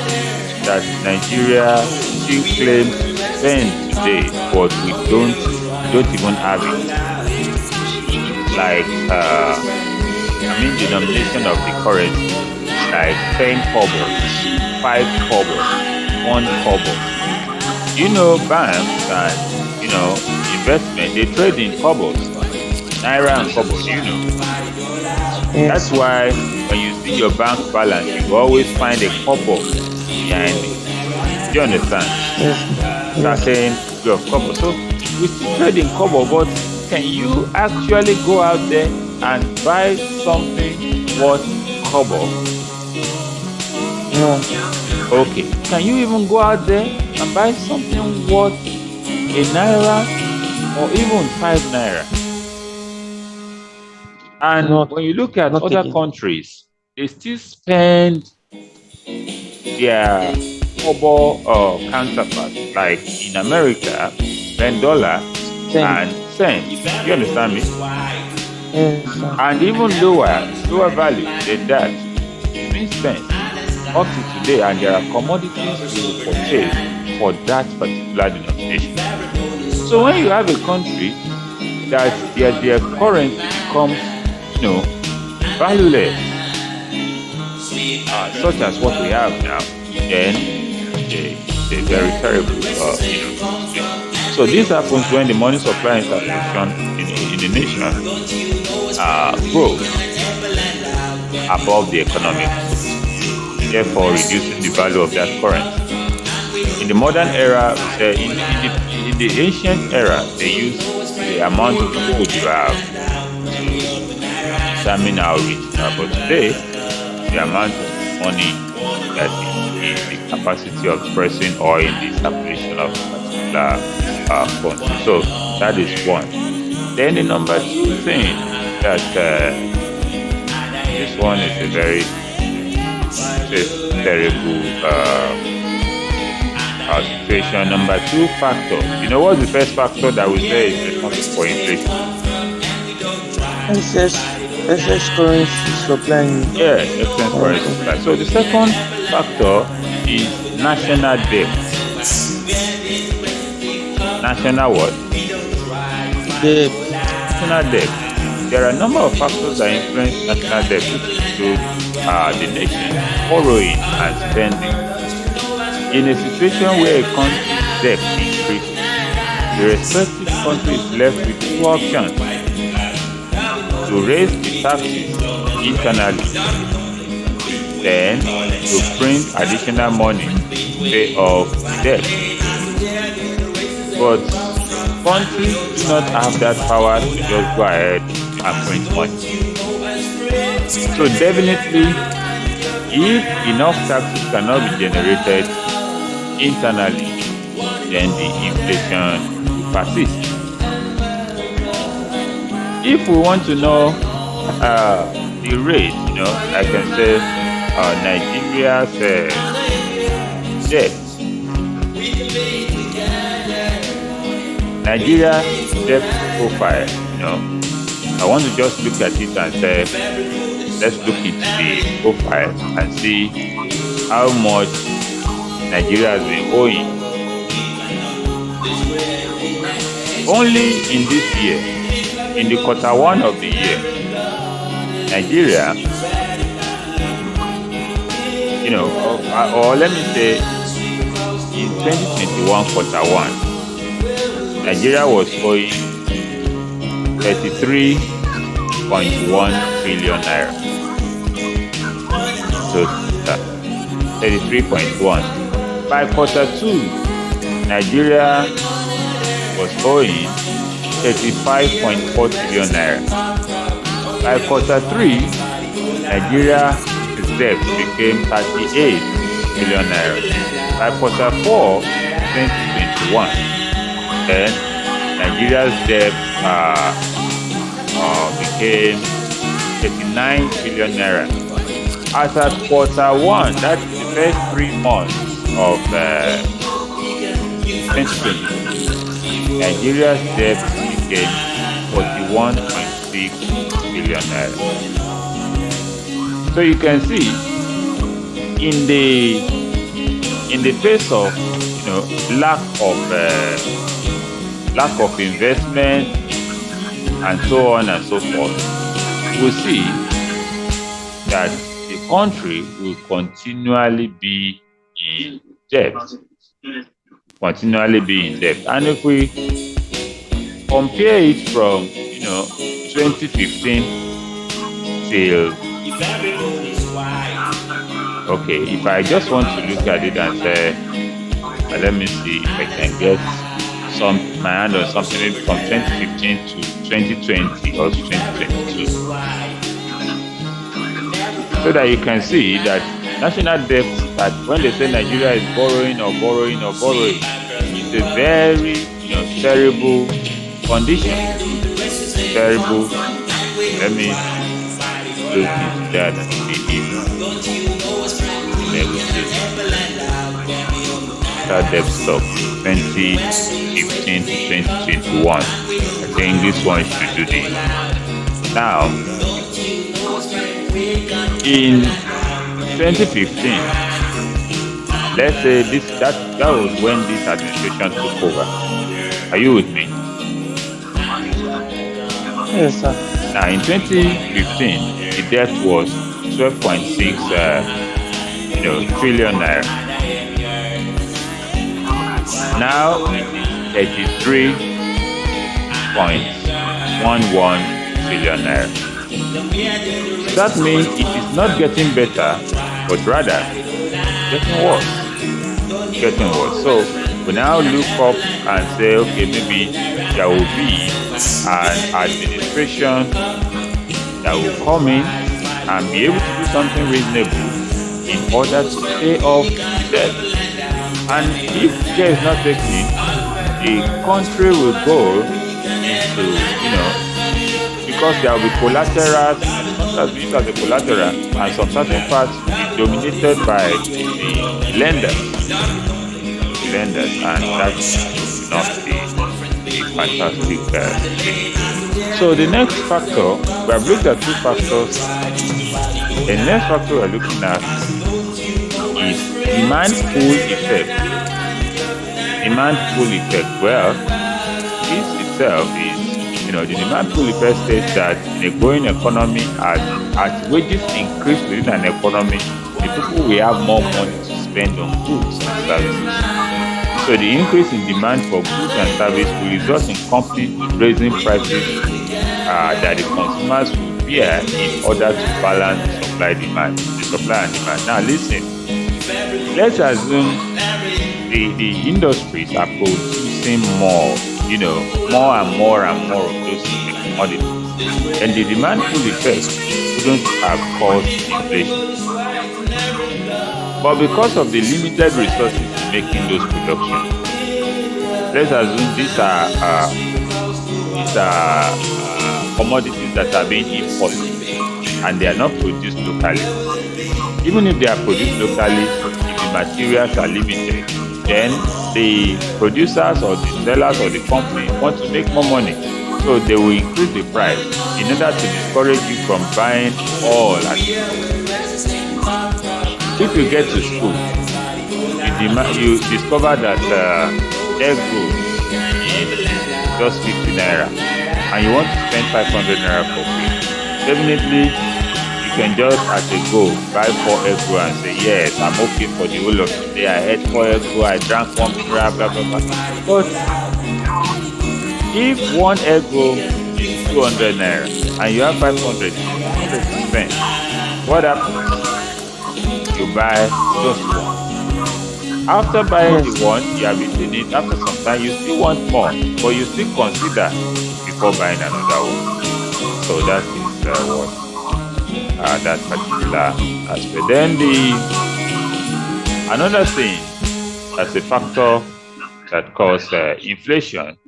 that Nigeria still claims to spend today, but we don't even have it. Like, denomination of the currency, like 10 kobo, 5 kobo, 1 kobo. Banks and, investment, they trade in kobos, naira and kobos, Yes. That's why when you see your bank balance, you always find a kobo behind it. Do you understand? Yes. That's saying you have kobo. So we still trade in kobo, but can you actually go out there and buy something worth kobo? No. Okay. Can you even go out there and buy something worth a naira or even 5 naira? And when you look at other countries, they still spend their kobo counterpart. Like in America, spend dollar and cent. You understand me? Yes. And even lower value than that is being spent up to today, and there are commodities you purchase for that particular denomination. So when you have a country that their currency becomes, valueless, such as what we have now, then it's a very terrible, situation. So this happens when the money supply and circulation in the nation grows above the economic, therefore reducing the value of that currency. In the modern era, in the ancient era, they used the amount of food you have to determine how rich you are. But today, the amount of money that is in the capacity of the person or in the circulation of the person. particular country. So that is one. Then the number two thing that this one is a very terrible situation. Number two factor. You know what's the first factor that we say is responsible for inflation? Excess currency supply. Yeah, excess currency supply. So the second factor is national debt. National what? Debt. National debt. There are a number of factors that influence national debt, which include the nation borrowing and spending. In a situation where a country's debt increases, the respective country is left with two options: to raise the taxes internally, then to print additional money to pay off debt. But countries do not have that power to just go ahead and print money. So definitely, if enough taxes cannot be generated internally, then the inflation persists. If we want to know the rate, I can say Nigeria's debt. Nigeria debt profile, I want to just look at it and say, let's look into the profile and see how much Nigeria has been owing. Only in this year, in the quarter one of the year, Nigeria, or let me say, in 2021 quarter one, Nigeria was owing 33.1 trillion naira. So 33.1. By quarter two, Nigeria was owing 35.4 trillion naira. By quarter three, Nigeria's debt became 38 trillion naira. By quarter four, 2021, then Nigeria's debt became 39 trillion naira. As at quarter one, that's the first 3 months of 2020, Nigeria's debt became 41.6 billion naira. So you can see, in the face of lack of investment and so on and so forth, we see that the country will continually be in debt. And if we compare it from 2015 till if I just want to look at it and say, let me see if I can get my hand on something from 2015 to 2020 or 2022, so that you can see that national debt, that when they say Nigeria is borrowing, it's a very terrible condition. Terrible. Let me look into that and see if that debt stock 2015 to 2021. I think this one should do this. Now, in 2015, let's say that was when this administration took over. Are you with me? Yes, sir. Now, in 2015, the debt was 12.6 trillion naira. Now it is 33.11 trillion naira. That means it is not getting better, but rather getting worse. So we now look up and say, okay, maybe there will be an administration that will come in and be able to do something reasonable in order to pay off debt. And if care is not taken, the country will go into, because there will be collaterals, and sometimes we use as a collateral, and some certain parts will be dominated by the lenders, and that's not the fantastic thing. So the next factor, we have looked at two factors. The next factor we're looking at is demand pull effect. Demand pull effect. Well, this itself is, the demand pull effect states that in a growing economy, as wages increase within an economy, the people will have more money to spend on goods and services. So the increase in demand for goods and services will result in companies raising prices that the consumers will bear in order to balance the supply and demand. Now listen, let's assume the industries are producing more and more of those commodities, and the demand pull effect wouldn't have caused inflation. But because of the limited resources in making those productions, let's assume these are commodities that are being imported and they are not produced locally. Even if they are produced locally, if the materials are limited, then the producers or the sellers or the company want to make more money. So they will increase the price in order to discourage you from buying all at once. If you get to school, you discover that egg roll is just 50 naira and you want to spend 500 naira for free. Definitely, you can just at a go buy 4 egg roll and say, yes, I'm okay for the whole of the day. I had 4 egg roll, I drank 1 naira, blah, blah, blah. But if 1 egg roll is 200 naira and you have 500 to spend, what happens? You buy just one. After buying the one, you have eaten it. After some time, you still want more, but you still consider before buying another one. So that is that particular aspect. Then another thing that's a factor that causes inflation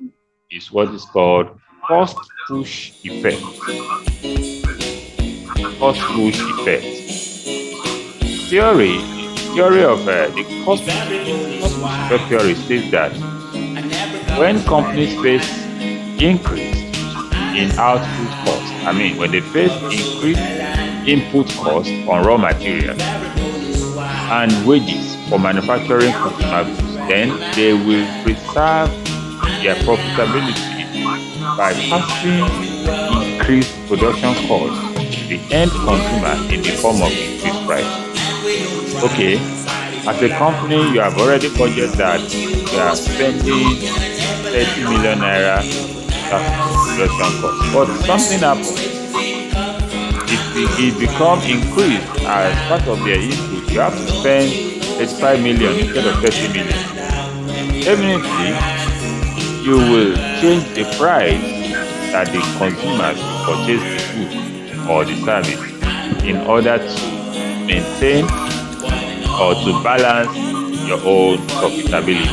is what is called cost push effect. Cost push effect. Theory of the cost push theory states that when companies face increase in output costs, when they face increased input costs on raw materials and wages for manufacturing consumer goods, then they will preserve their profitability by passing increased production costs to the end consumer in the form of increased price. Okay, as a company, you have already budgeted that you are spending 30 million naira production cost. But something happens. It becomes increased as part of their input. You have to spend 35 million instead of 30 million. Definitely, you will change the price that the consumers purchase the good or the service in order to maintain or to balance your own profitability.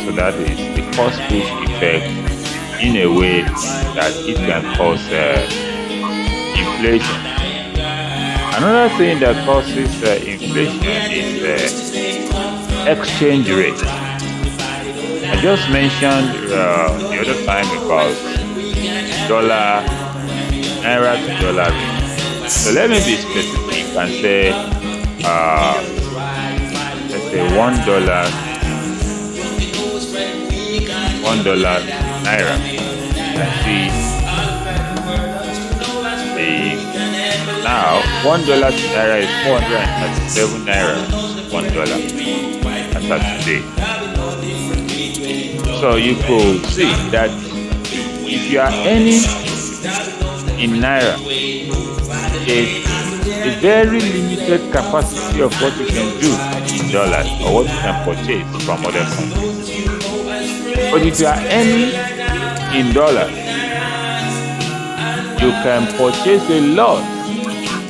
So that is the cost push effect in a way that it can cause inflation. Another thing that causes inflation is exchange rate. I just mentioned the other time about naira to dollar rate. So let me be specific and say, let's say $1 naira. See, now $1 to naira is 437 naira. $1 as of today. So you could see that if you are earning in naira, it's a very limited capacity of what you can do in dollars or what you can purchase from other countries. But if you are earning in dollars, you can purchase a lot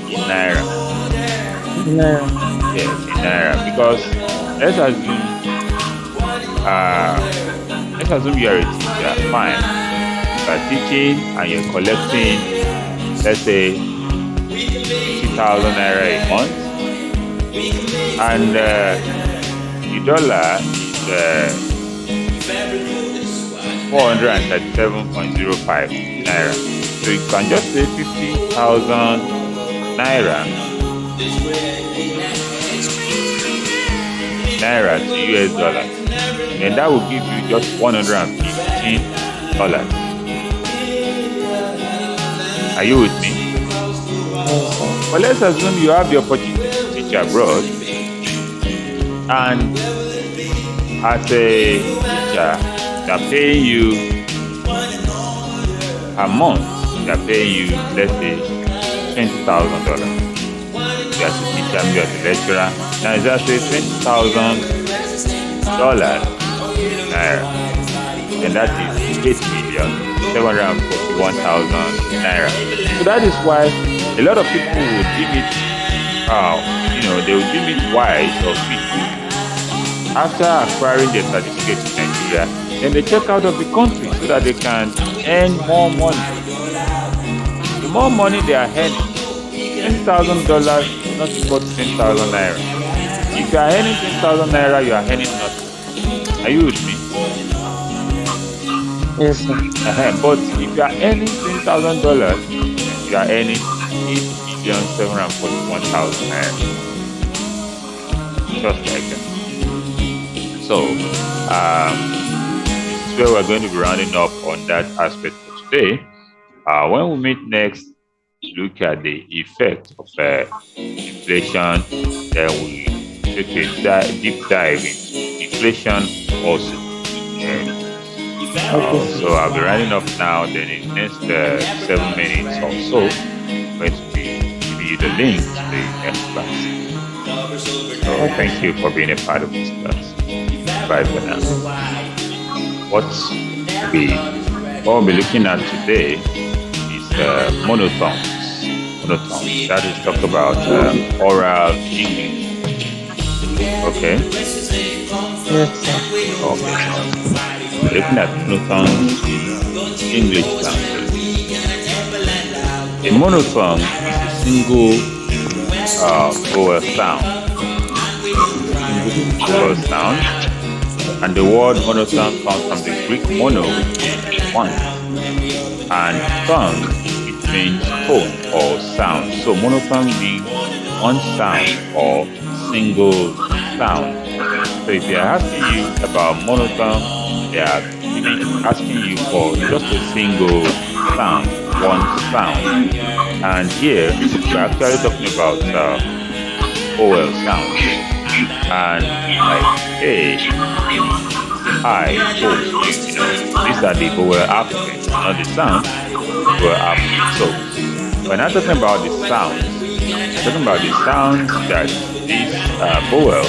in naira. Yes, in naira. Because let's assume let's assume you are a teacher, fine. You are teaching and you're collecting, let's say, 50,000 naira a month, and the dollar is 437.05 naira. So you can just say 50,000 naira to US dollars. Then that will give you just $115. Are you with me? But let's assume you have the opportunity to teach abroad, and as a teacher, they're paying you a month. They're paying you, let's say, $20,000. You as a teacher, you as a lecturer. Now it's just $20,000 naira, and that is 8,741,000 naira. So that is why a lot of people would deem it, they would deem it wise or fit after acquiring their certificate in Nigeria, then they check out of the country so that they can earn more money. The more money they are earning, $10,000 is not equal to 10,000 naira. If you are earning 10,000 naira, you are earning nothing. Are you with me? Yes, sir. But if you are earning $10,000, you are earning 8,741,000 naira. Just like that. So, this is where we're going to be rounding up on that aspect for today. When we meet next, look at the effect of inflation. Then we take a deep dive into inflation also. So I'll be rounding up now. Then in the next 7 minutes or so, I'm going to be giving you the link to the next class. So thank you for being a part of this class. Bye for now. What we'll be looking at today is monotons. That is talk about oral English. Okay? Yes, sir. Okay. We're looking at monotons English language. A monophone is a single vowel sound. Vowel sound. And the word monophone comes from the Greek mono, one, and phone, it means tone or sound. So monophone means one sound or single sound. So if they are asking you about monophone, they are asking you for just a single sound, one sound. And here we're actually talking about vowel sounds. And like A, I, O, these are the vowel alphabet, not the sound, vowel alphabet. So when I'm talking about the sounds, I'm talking about the sounds that these vowels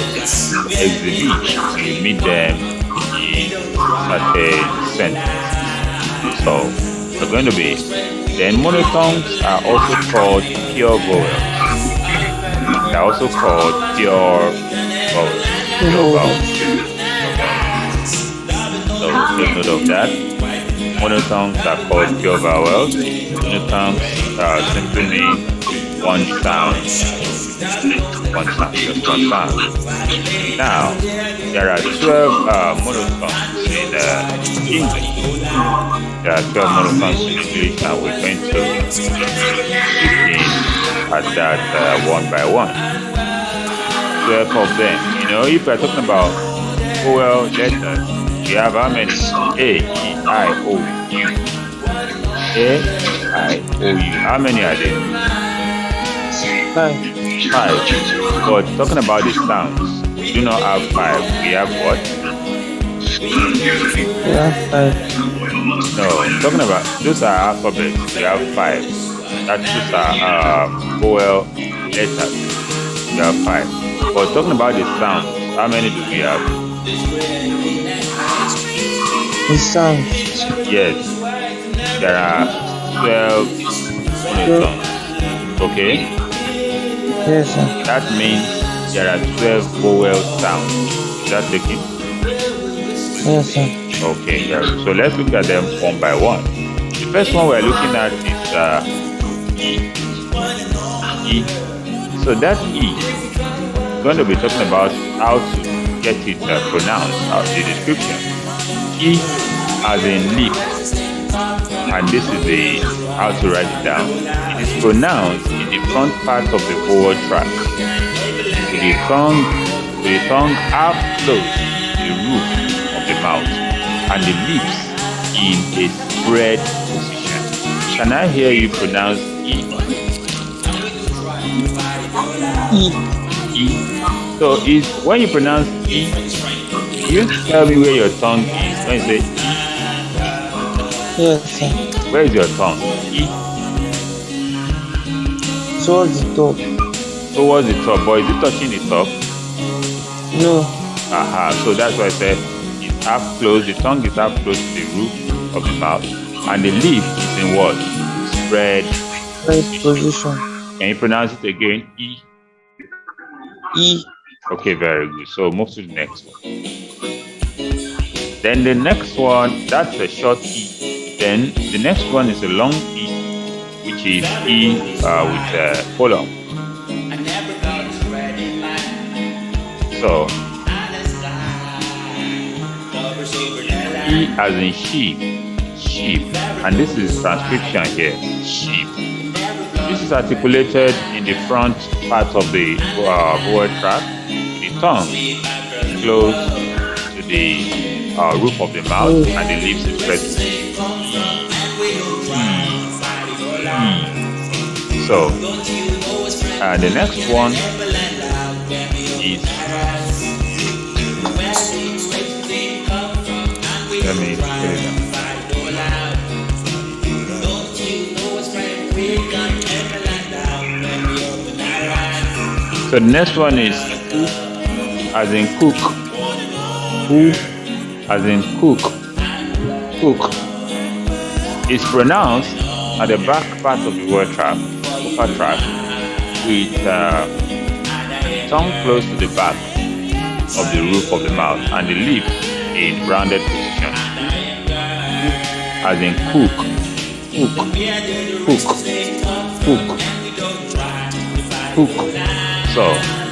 exhibit. You meet them in certain sentences. So they're going to be, then monotones are also called pure vowels. They're also called pure vowels. So take note of that. Monotones are called pure vowels. Monotones simply mean one sound. One sound, just one sound. Now, there are 12 monotones in English. There are 12 monotones in English, and we're going to look at that one by one. 12 of them. You know, if we're talking about vowel letters, we have how many? A, E, I, O, U. A, I, O, U. How many are there? 5. 5. But talking about the sounds, we do not have 5. We have what? Yeah, 5. No, talking about, those are alphabets. We have 5. Those are vowel letters. We have 5. But talking about the sounds, how many do we have? The sound. Yes, there are 12 monotones. Okay? Yes, sir. That means there are 12 vowel sounds. Is that the key? Yes, sir. Okay, yeah. So let's look at them one by one. The first one we're looking at is E. E. So that E is going to be talking about how to get it pronounced, the description. E as in leaf, and this is the how to write it down. It is pronounced in the front part of the vowel tract, with the tongue half closed to the roof of the mouth, and the lips in a spread position. Can I hear you pronounce E? E. E. So is when you pronounce E, you tell me where your tongue is when you say E. Yes, sir. Where is your tongue? E. Towards the top. Towards the top, but is it touching the top? No. Aha. So that's why I said it's half closed. The tongue is half closed to the roof of the mouth, and the lip is in what? Spread. First position. Can you pronounce it again? E. E. Okay, very good. So move to the next one. Then the next one, that's a short E. Then the next one is a long E, which is E with a colon. So E as in sheep, sheep, and this is transcription here, sheep. This is articulated in the front part of the vowel tract, the tongue close to the roof of the mouth, and the lips is pressed. So the next one is, let me put it down. So the next one is as in cook. Who as in cook. Cook. It's pronounced at the back part of the word tract, upper tract, with tongue close to the back of the roof of the mouth and the lip in rounded position. As in cook. Cook. Cook. Cook. Cook. So,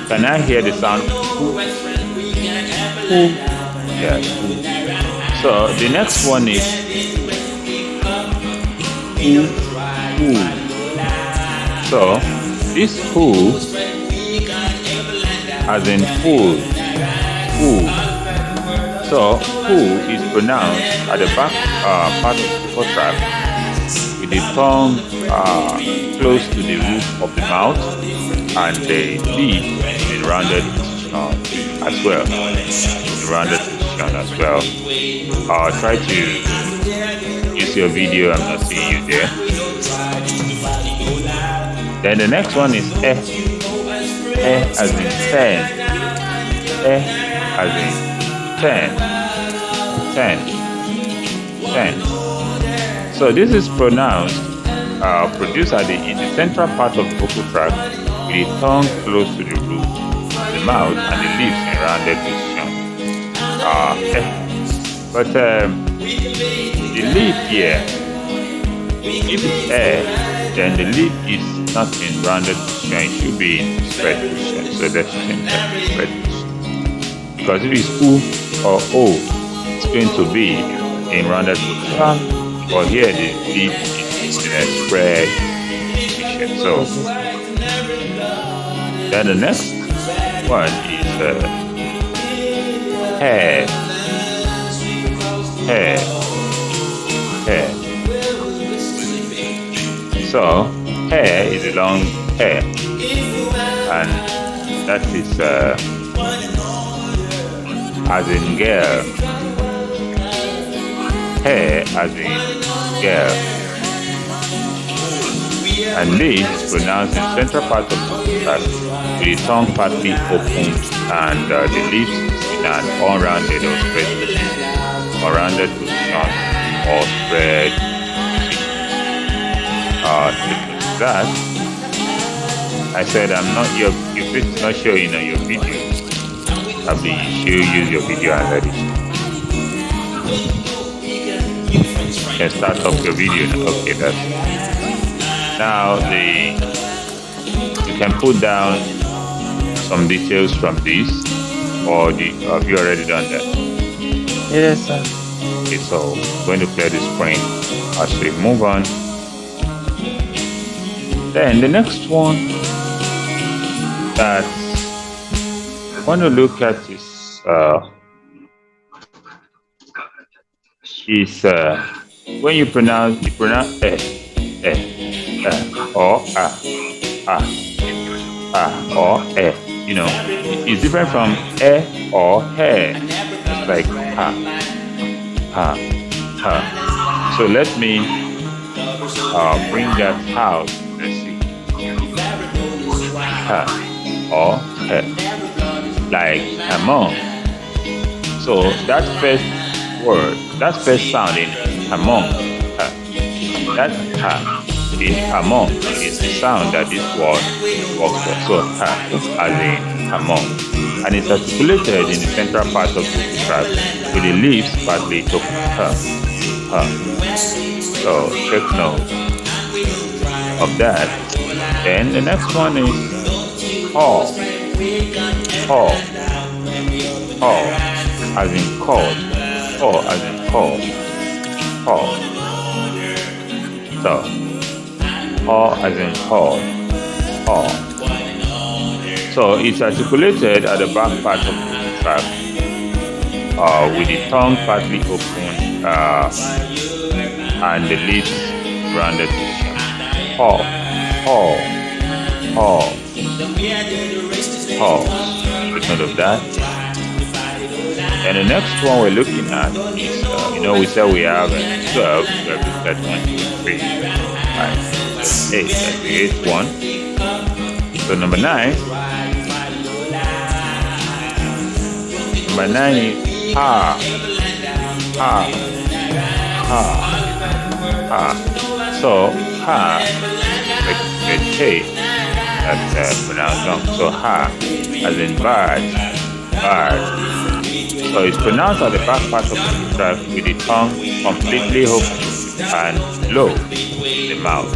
can I hear the sound? Yes. So, the next one is who. So, this who, as in full, who. So, who is pronounced at the back part of the upper tract, with the tongue close to the roof of the mouth, and the lip in rounded position as well. In rounded position as well. I'll try to use your video. I'm not seeing you there. Then the next one is eh. Eh as in 10. Eh as in 10. 10. So this is pronounced, produced in the central part of the vocal tract, with the tongue close to the roof of the mouth and the lips in rounded position. But the lip here, if it's air, then the lip is not in rounded position, it should be in spread position. So that's spread position. Because if it's U or O, it's going to be in rounded position. But here the lip is in a spread position. So then the next one is hair. Hair. So hair is a long hair, and that is as in girl. Hair as in girl. And this is pronounced in the central part of the tract, with the tongue partly opened and the lips in an unrounded or spread position. Unrounded position or spread position. That I said your face is not showing on your video. Probably you should use your video and let it show. You can start off your video now. Okay, that's now you can put down some details from this, or have you already done that? Yes, sir. Okay, so I'm going to clear the screen as we move on. Then the next one that I want to look at is when you pronounce or or you know, it's different from or hair. It's like So let me bring that out. Let's see. Or like among. So that first word, that first sound in among, that in among is the sound that this word works for. So as in among, and it's articulated in the central part of the track with the lips partly to So take note of that. Then the next one is all, as in called, as in called, So as in called, So it's articulated at the back part of the track with the tongue partly open and the lips rounded position. Take note of that. And the next one we're looking at is, we said we have 12, we have looked at 1, 2, 3, 5, 8, that's the 8th one. So number 9 is So like K, that's pronounced wrong. So as in bird. So it's pronounced at the back part of the track with the tongue completely open and low in the mouth.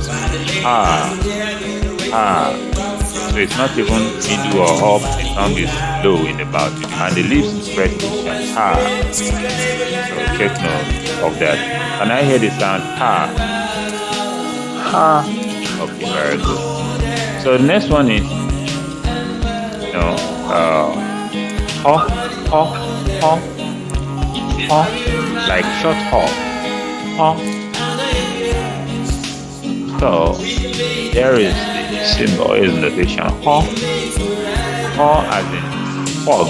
So it's not even middle or up, the tongue is low in the mouth and the lips is spread position. So take note of that. Can I hear the sound Okay, very good. So the next one is like short So there is the symbol is notation as in fog.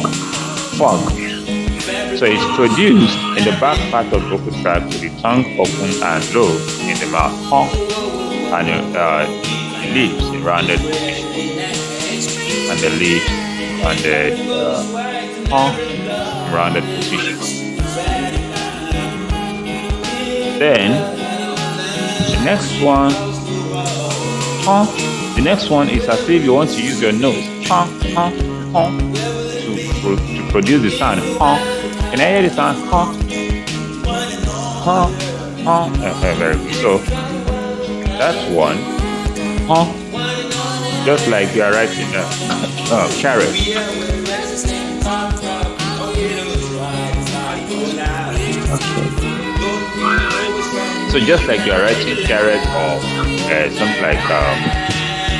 So it's produced in the back part of the vocal tract with the tongue open and low in the mouth and the lips in rounded position and the lips rounded position. Then the next one is as if you want to use your nose to produce the sound. Can I hear the sound? Very good. So that's one. Just like you are writing carrot. So just like you are writing carrot or something like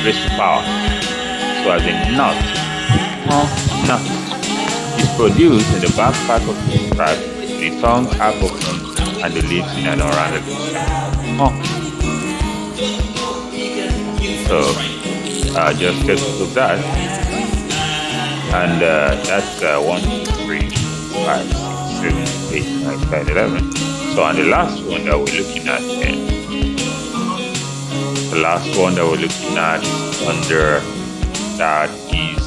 raised to power. So as in nut. It's produced in the back part of the tract, the tongue half open and the lips in an rounded position. So just take note of that. And that's 1, 2, 3, 5, 6, 7, 8, 9, 10, 11. So and the last one that we're looking at under that is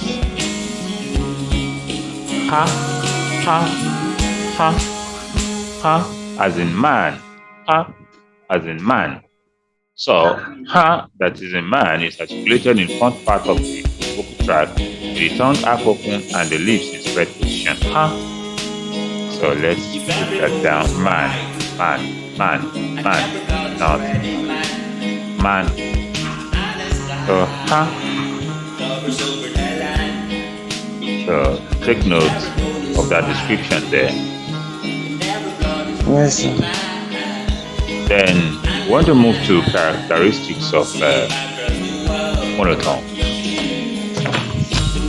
as in man. As in man. So that is in man is articulated in front part of the vocal tract with the tongue half open and the lips in spread position. So let's put that down. Man, not man. So ha. So take note of that description there. Yes, sir. Then we want to move to characteristics of monotone.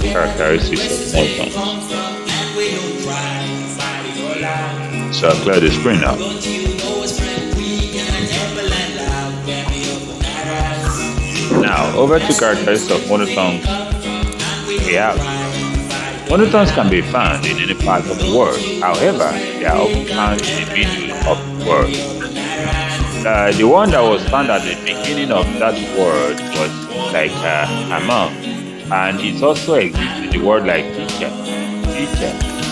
Characteristics of monotone. So I'll clear the screen now. Now over to characteristics of monotones. We have monotones can be found in any part of the word. However, they are often found in the middle of the word. The one that was found at the beginning of that word was like among, and it also exists in the word like teacher.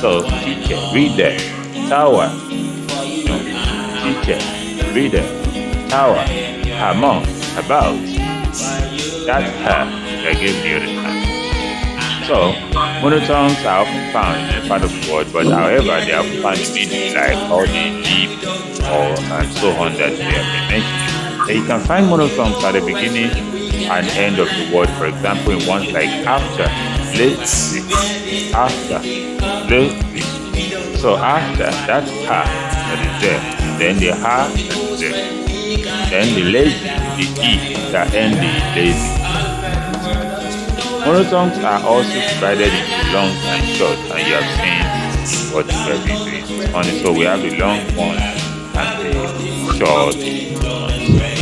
So teacher, reader, tower, teacher, reader, tower, among, about. That's her I gave the other time. So monotones are often found in a part of the word, but however they are often found in meaning like all the deep or and so on that we have been mentioning. So you can find monotones at the beginning and end of the word, for example, in ones like after, after, so after, that's ha that is there. Then the ha that is there. Then the lazy, the e that end the lazy. Monotones are also divided into long and short, and you have seen what we have been doing this morning. So we have the long one and the short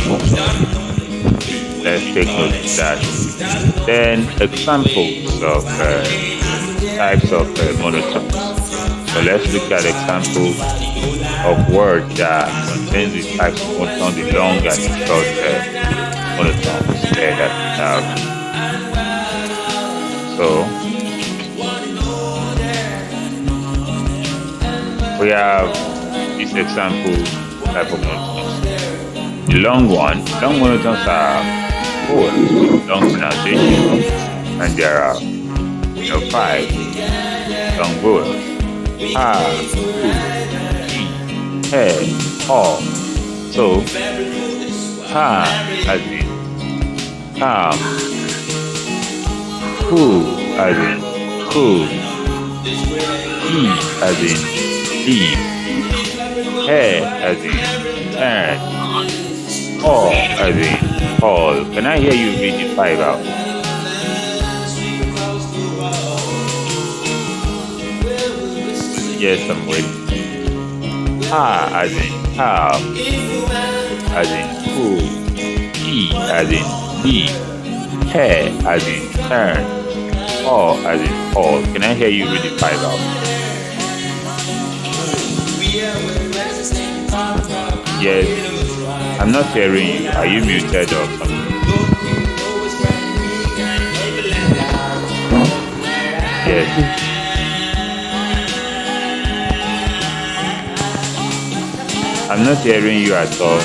ones. Let's take note of that. Then examples of types of monotones. So let's look at examples of words that contain these types of monotones, the long and the short monotones there that we have. So we have this example type of monotones. The long monotones are words with long pronunciation, and there are 5 long vowels. Ha, hu, he, ho. So ha as in calm, who as in cool, he as in leave, he as in turn, all as in all. Can I hear you read the 5 out? Yes, I'm waiting. Ha as in calm, as in cool, he as in leave, he as in turn, all as in all. Can I hear you read the 5 out? Yes. I'm not hearing you. Are you muted or something? Yes. I'm not hearing you at all.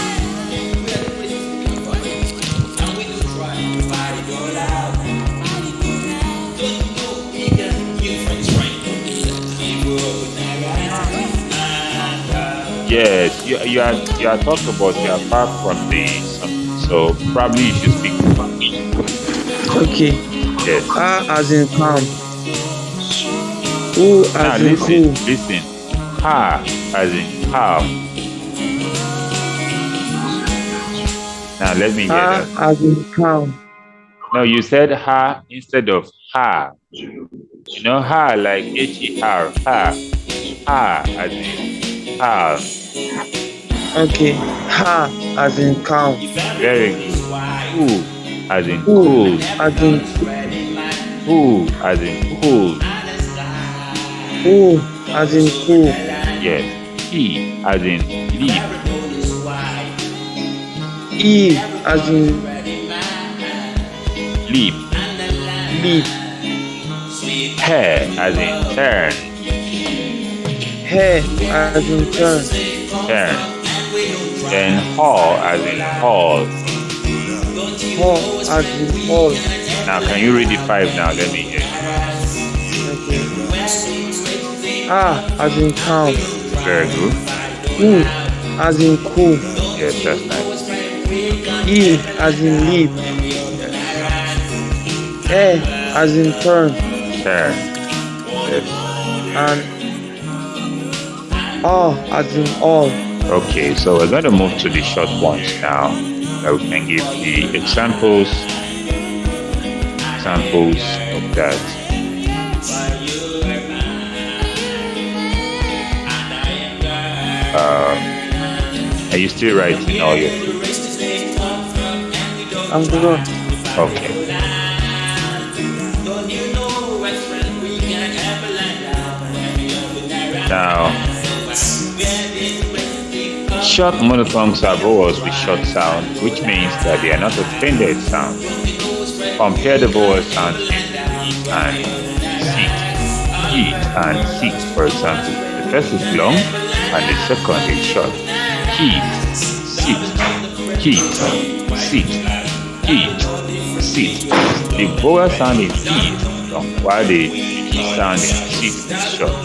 Yes, you are talking about you are far from the something, so probably you should speak. Okay. Yes. As in calm. Who Now as in listen. Ha as in calm. Now let me hear that. As in calm. No, you said ha instead of ha. You know ha like H-E-R, ha. Ha as in calm. Okay. Ha as in calm. Very good. Who as in Who cool. as in Who as in cool. who as in cool. Yes. He as in leap. E as in Leap. leap. Hair as in turn. Hair as in turn. Turn. Then haul as in haul. Hall as in hall. Now can you read the 5 now? Let me hear. Okay. As in calm. Very good. U as in cool. Yes, that's nice. E as in leap. E as in turn. Turn. Yes. And all as in all. Okay, so we're going to move to the short ones now. That we can give the examples of that. Are you still writing all your things? I'm good. Okay. Now, short monophthongs are vowels with short sound, which means that they are not extended sounds. Compare the vowel sounds in eat and sit. Eat and sit, for example. The first is long and the second is short. Eat, sit, eat, sit, eat, sit. The vowel sound in eat long, while the sound in sit is short.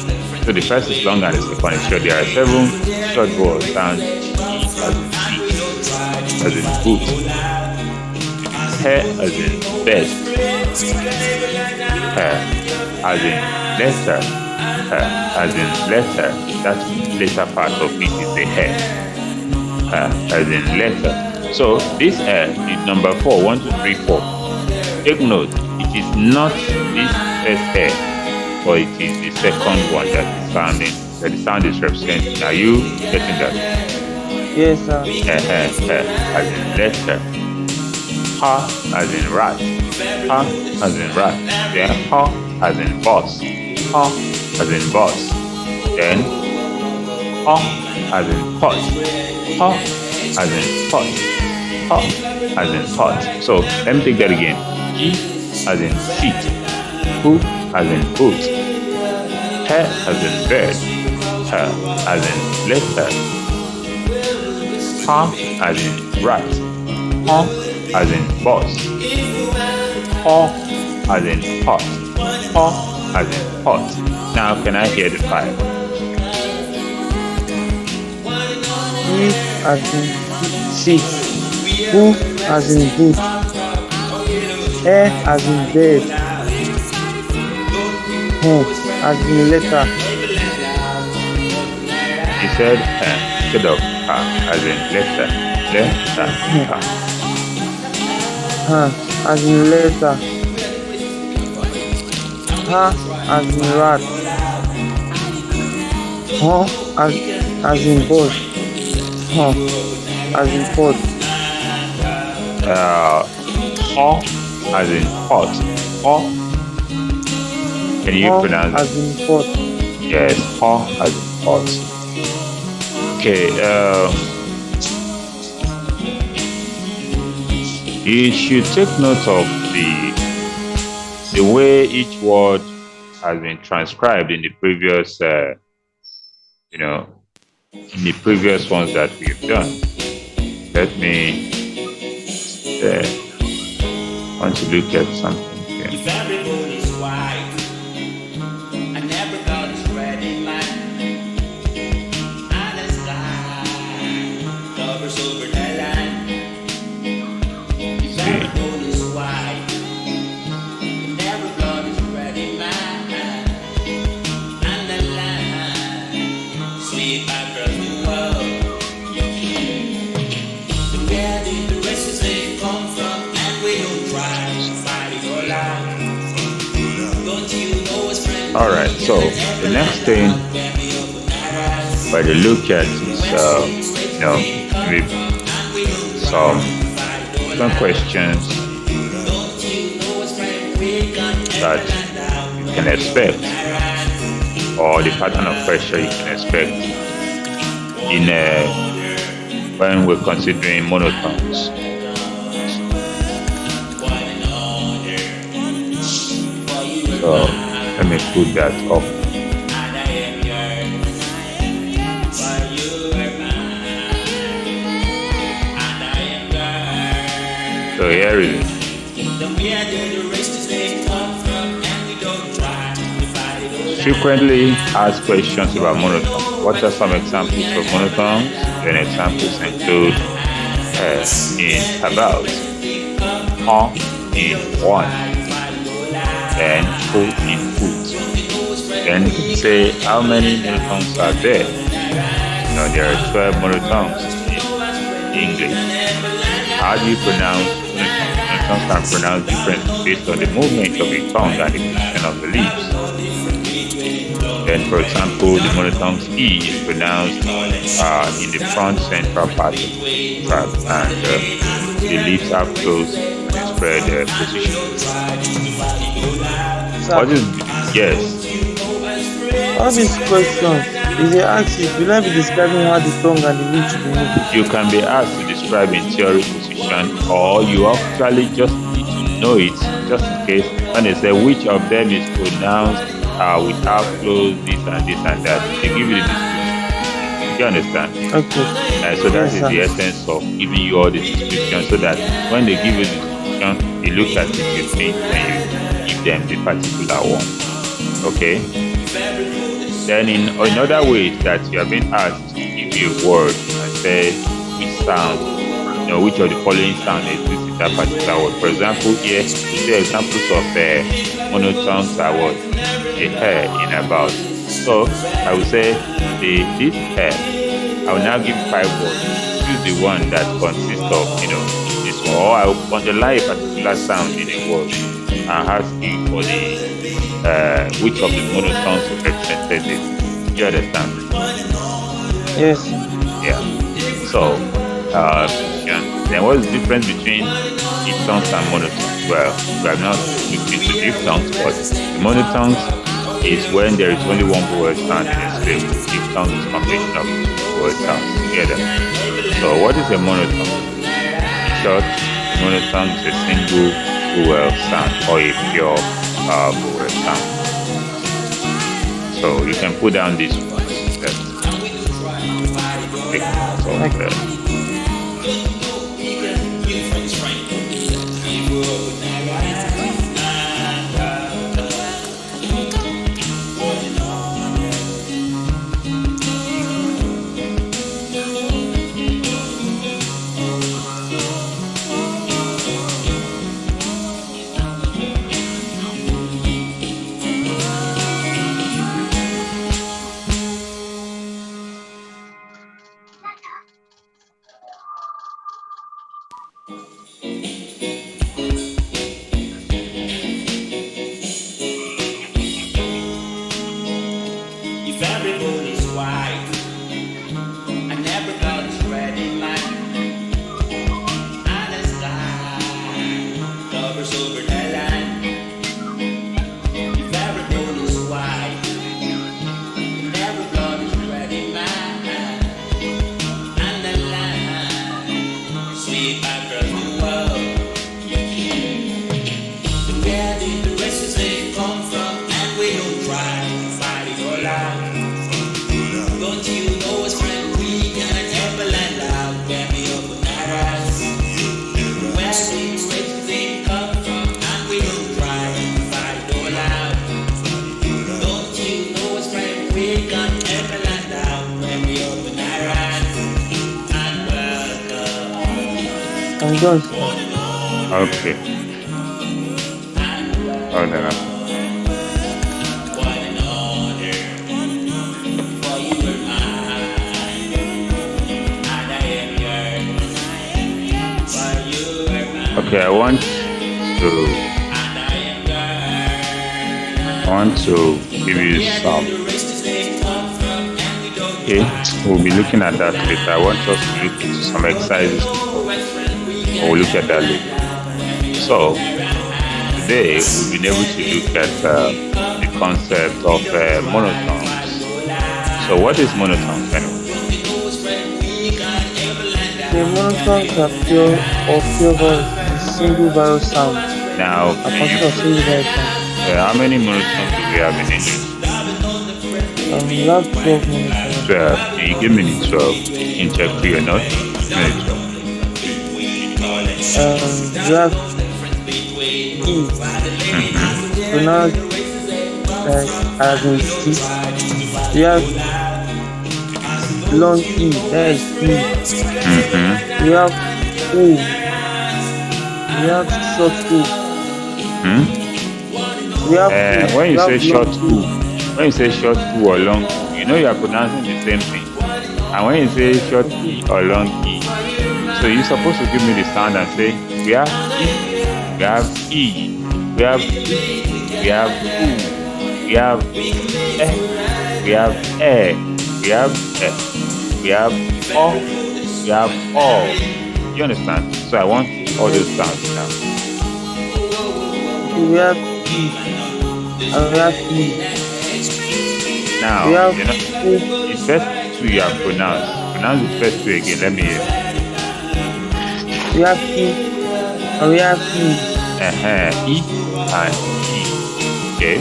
So the first is long and the second is short. There are 7 short vowel sounds. Eat as in boot. Hair as in bed. Hair as in letter. Hair as in letter. That later part of it is the hair. As in letter. So this hair is number 4. 1, 2, 3, 4. Take note, it is not this first hair, but it is the second one that is sounding, that the sound is representing. Are you getting that? Yes, sir. As in letter. Ha as in rat. Ha as in rat. Then ha as in boss. Ha as in boss. Then ha as in pot. Ha as in pot. Ha as in pot. So let me take that again. E as in seat. Who as in boot. He as in bed. Her as in letter. Ha as in rat. Ha as in boss. Ha as in pot. Ha as in pot. Now can I hear the 5? E as in seat. U as in boot. E as in bed. As in letter. He said instead of as in letter. Letter. As in letter. Ha as in rat. As in boss. As in pot. Ha as in pot. Ha. Can you pronounce as in pot. Yes, ha as in pot. Okay, you should take note of the way each word has been transcribed in the previous, in the previous ones that we've done. Let me want to look at something here. If everyone is white, and everybody is red in mine, and the sky covers over the line. If everyone is white, and everybody is red in mine, and the line sweep across the world. Where did the races they come from? And we don't try to fight it all out. Don't you know it's friend? All right, so the next thing by the look at is, maybe some questions that you can expect, or the pattern of pressure you can expect in when we're considering monotones. So let me put that up. So here it is. Frequently asked questions about monotones. What are some examples of monotones? Then examples include in about, on in one, then put in put. Then you can say how many monotones are there? There are 12 monotones in English. How do you pronounce monotones? Monotones can pronounce differently based on the movement of the tongue and the position of the lips. Then, for example, the monotones E is pronounced in the front central part of the throat, and the lips are closed and spread position. What is yes? All these questions is they ask you, will I be describing how the tongue and the lips should be moving? You can be asked to describe in theory position, or you actually just need to know it, just in case when they say which of them is pronounced without close this and this and that. They give you the description. You understand? Okay. So that Yes, is sir. the essence of giving you all the description, so that when they give you the description, you look at it with me and you give them the particular one. Okay? Then in other ways that you have been asked to give you a word and say which sound, which of the following sound exists in that particular word. For example, here we say examples of monotones are what? The hair in about. So I will say this hair. I will now give 5 words. Choose the one that consists of this one. Or I will underline a particular sound in a word and ask you for the which of the monotones represented it. You understand? Yes. Yeah. So then what is the difference between diphthongs and monotones? Well, we have not looked into diphthongs, but the monotones is when there is only one vowel sound in a syllable. Diphthong is combination of vowel sounds together. So what is a monotone? In short, monotone is a single vowel sound or a pure vowel sound. So you can put down this one. If everybody's white and everybody's red in line, and the sky covers over the line. If everybody's white and everybody's red in line, and the line sweep across the world. Where did the races they come from? And we don't try to fight it all out. Don't you know us, friend? We gonna never land out. Get me up with our eyes. Where did the races they come from? And we don't try to fight it all out. Don't you know us, friend? We gonna never land out. Get me up with our eyes. And welcome. I'm done. Okay. Hold on. What an honor for you and mine, and I am yours. For you and mine, Okay, I want and I am yours. to give you some. The races they come from, and we don't Okay, we'll be looking at that later. I want us to look into some exercises. We'll look at that later. So today we've been able to look at the concept of monotones. So what is monotones anyway? The monotones are pure or pure voice, single vowel sound. Now, A consist of single vowel sound. how many monotones do we have in English? We have 12 monotones. 12. Can you give me the 12? In check for your note. Give me the 12. We have E, pronounced as in teeth. We have long E, that is E. Mm-hmm. We have O, we have short O. Hmm? We have O, When we you say have short long U, O. when you say short U or long U, you know you are pronouncing the same thing. And when you say short E or long E, so you're supposed to give me the sound and say, we have E, we have E, we have E, we have U, we have we have we have we have O, we have O. You understand? So I want all those sounds now. We have E, and we have E. Now, We have you know, O, the first two you have pronounced. Pronounce the first two again. Let me hear. we have E, and we have E. E and E. Okay.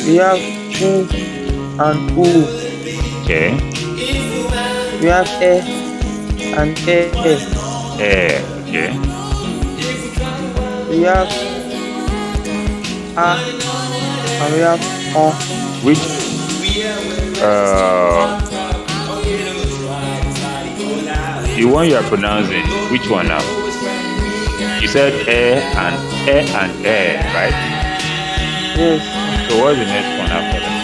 We have O and O. Okay. We have E and E. Okay. We have A and we have O. Which the one you are pronouncing? Which one now? You said and right? Yes. So what's the next one after that?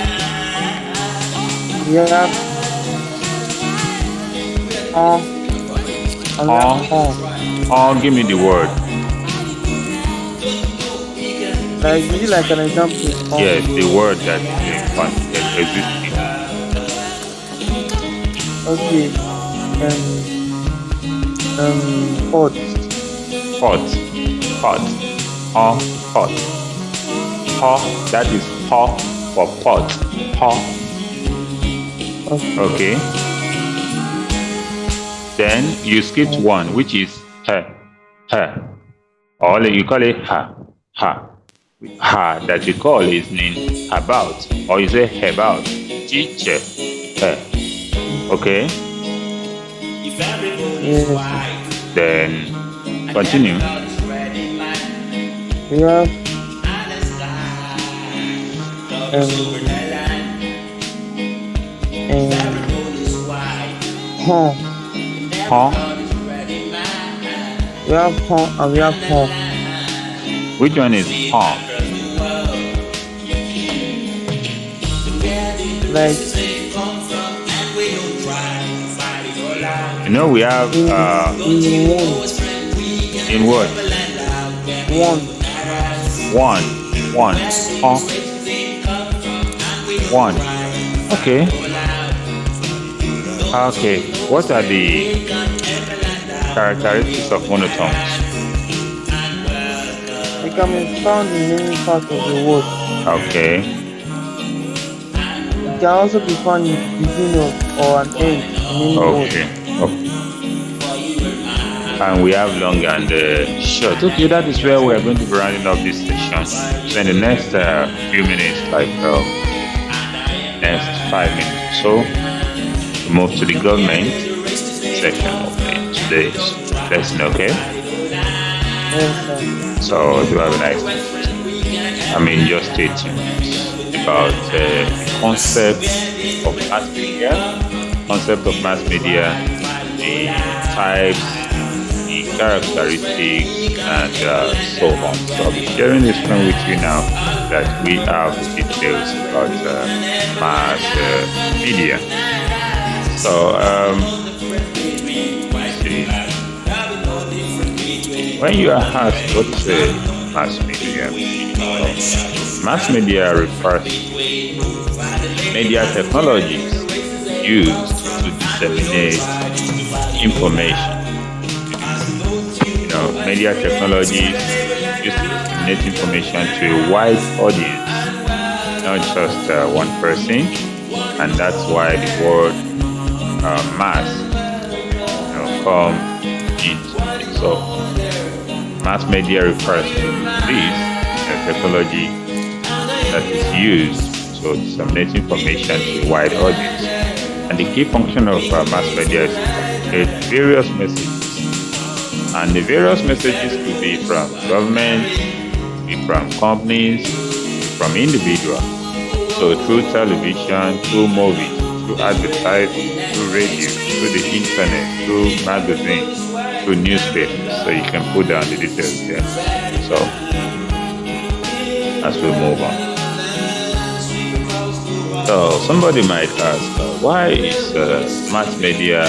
We have O and we have O. Give me the word. Like, is it like an example? O. Yes, the word that exists. Okay. Pot. Pot. Pot. Pot. That is pot for pot. Pot. Okay. Then you skipped one, which is her. Or you call it her. Her that you call is named about, or you say about. Teacher. Her. Okay. Yes. Then continue. We have Hon. We have Hon and we have Hon. Which one is hon? Like, you know we have in what? one. One. Hon. One. Okay. What are the characteristics of monotones? It can be found in any part of the word. Okay. It can also be found in the beginning or an end in any word. Okay. And we have long and short. Okay, that is where we are going to be rounding up this session. So in the next few minutes, like next 5 minutes or so, we move to the government section of today's lesson. Okay. Yes, sir. So do have a nice day. Just stay tuned about the concept of mass media, the types, the characteristics, and so on. So I'll be sharing this one with you now that we have the details about mass media. So when you are asked what is mass media, mass media refers to media technologies used to disseminate information. Media technologies used to disseminate information to a wide audience, not just one person, and that's why the word mass come into it. So mass media refers to this technology that is used to disseminate information to a wide audience. And the key function of mass media is to communicate various messages. And the various messages could be from government, from companies, from individuals. So through television, through movies, through through advertising, through radio, through the internet, through magazines, through newspapers. So you can put down the details there. So as we move on. So somebody might ask, why is mass media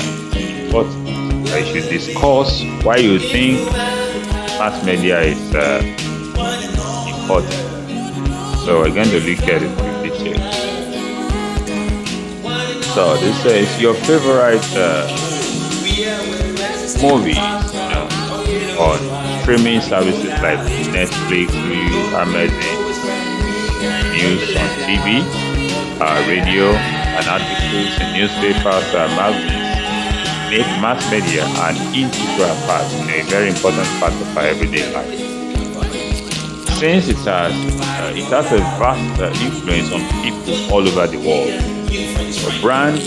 important? I should discuss why you think mass media is important. So we're going to look at it with details. So this says your favorite movies, on streaming services like Netflix, Hulu, Amazon, news on TV, radio, and articles in newspapers and magazines make mass media an integral part, a very important part of our everyday life. Since it has a vast influence on people all over the world. So brands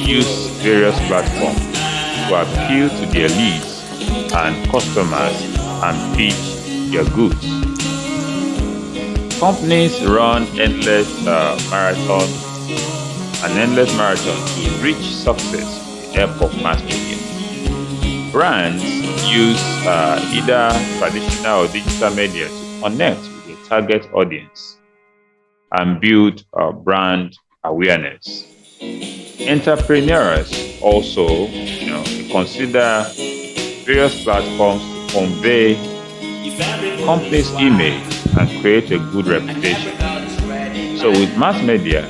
use various platforms to appeal to their leads and customers and pitch their goods. Companies run endless marathons to reach success with the help of mass media. Brands use either traditional or digital media to connect with their target audience and build brand awareness. Entrepreneurs also, consider various platforms to convey company's image and create a good reputation. So with mass media,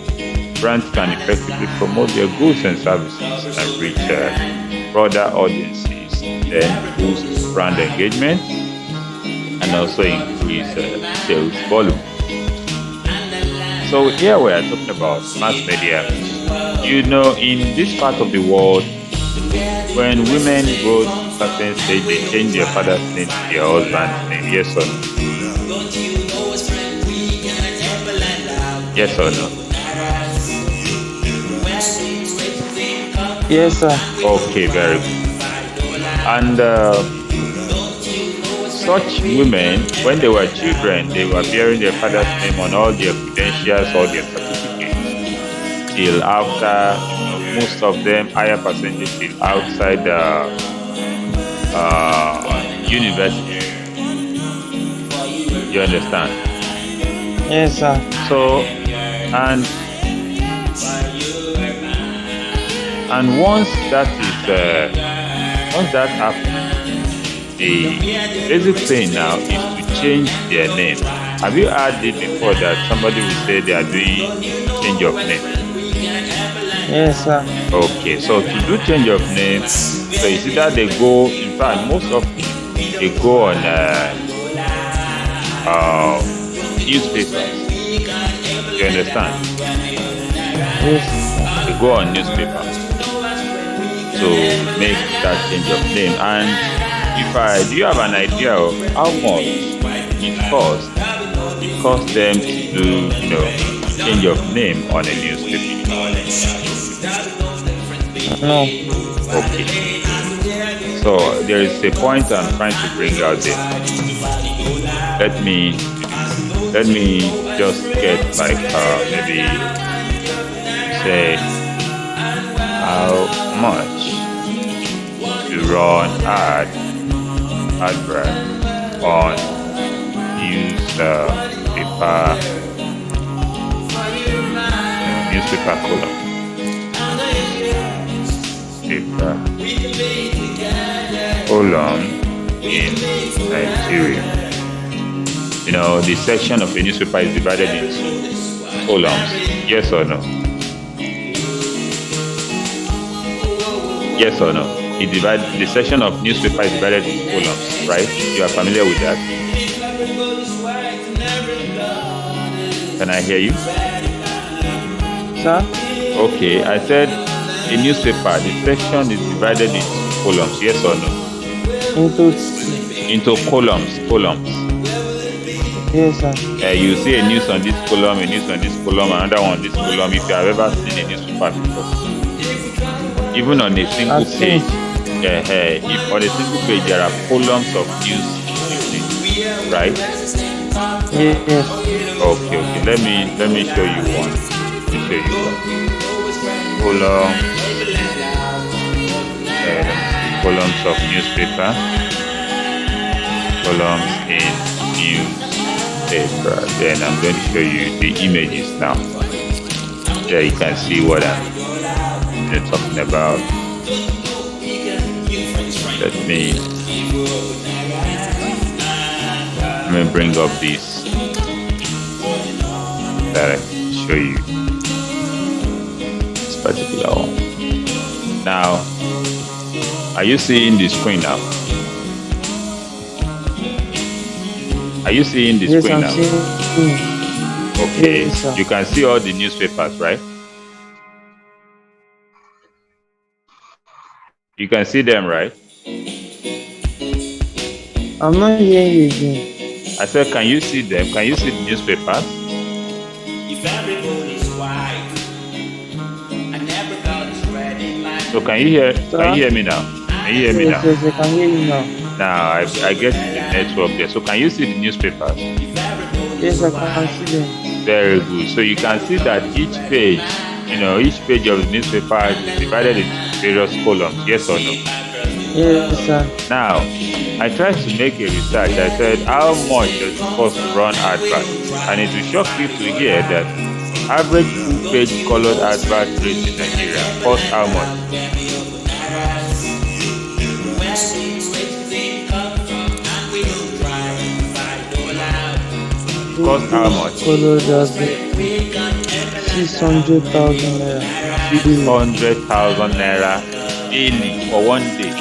brands can effectively promote their goods and services and reach broader audiences, then boost brand engagement and also increase sales volume. So here we are talking about mass media. In this part of the world, when women go to certain stage, they change their father's name to their husband's name. Yes or no? Yes or no? Yes, sir. Okay, very good. And such women, when they were children, they were bearing their father's name on all their credentials, all their certificates. Till after, most of them, higher percentage, till outside university. You understand? Yes, sir. So, and once that happens, the basic thing now is to change their name. Have you heard it before that somebody will say they are doing change of name? Yes, sir. Okay, so to do change of name, so it's either they go, in fact, most of them, they go on newspapers. You understand? Yes. They go on newspapers to make that change of name. And do you have an idea of how much it costs them to do, change of name on a newspaper? No. Okay. So there is a point I'm trying to bring out there. Let me just get maybe say how much to run advert on newspaper column. Column in Nigeria. The section of a newspaper is divided into columns. Yes or no? Yes or no? The section of newspaper is divided into columns, right? You are familiar with that? Can I hear you? Sir? Okay, I said a newspaper, the section is divided into columns. Yes or no? Into columns. Yes, sir. You see a news on this column, another one on this column. If you have ever seen a newspaper before, even on a single page, if on a single page there are columns of news, right? Yes. Okay. Let me show you one. columns, columns of newspaper, columns in newspaper. Then I'm going to show you the images now. There you can see what I'm talking about. Let me bring up this that I can show you this particular one. Now, are you seeing the screen now? Are you seeing the Yes, screen I'm now? seeing. Okay, Yes, sir. you can see all the newspapers, right? You can see them, right? I'm not hearing you again. I said, can you see them? Can you see the newspapers? If everyone is white and everybody is red in line. So can you hear me now? Can you hear me Yes, now? yes, I can hear you now. Now I get the network there. So can you see the newspapers? Yes, I can see them. Very good. So you can see that each page, each page of the newspaper is divided into various columns. Yes or no? Yes, sir. Now, I tried to make a research. I said, how much does it cost to run advert? And it will shock you to hear that average full-page colored advert rate in Nigeria costs how much? Cost how much? Color does 600,000 naira. 600,000 naira daily for one day.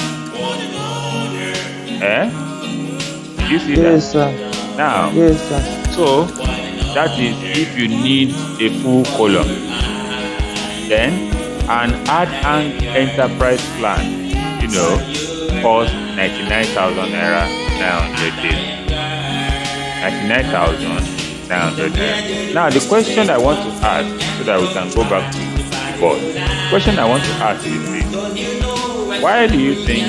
Did you see Yes, that? sir. Now, Yes, sir. so that is if you need a full column. Then an ad enterprise plan, costs 99,000 naira 900 days. 99,900 naira. Now the question I want to ask, so that we can go back to the board. The question I want to ask is this: why do you think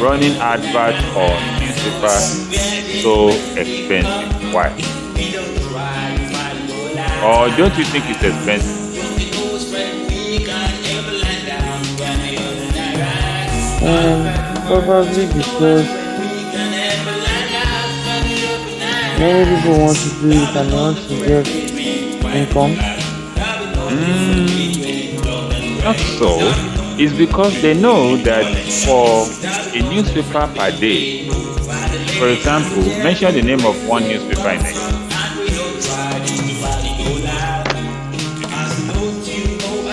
running advert on newspaper is so expensive? Why? Or don't you think it's expensive? Probably because many people want to do it and they want to get income. Not so. It's because they know that for a newspaper per day, for example, mention the name of one newspaper in Nigeria.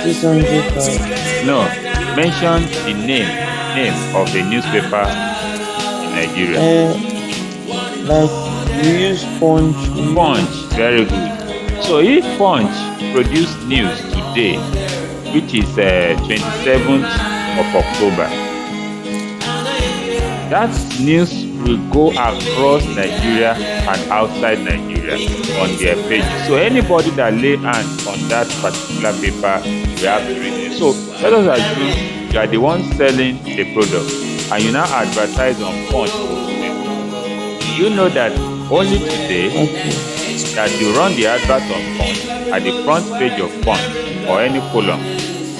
600,000. No, mention the name of a newspaper in Nigeria. Like we use Punch. Punch, very good. So if Punch produced news today, which is 27th of October, that news will go across Nigeria and outside Nigeria on their page. So anybody that lay hands on that particular paper will have to read it. So let us assume you are the one selling a product and you now advertise on Punch. Do you know that only today that you run the advert on Punch at the front page of Punch or any column,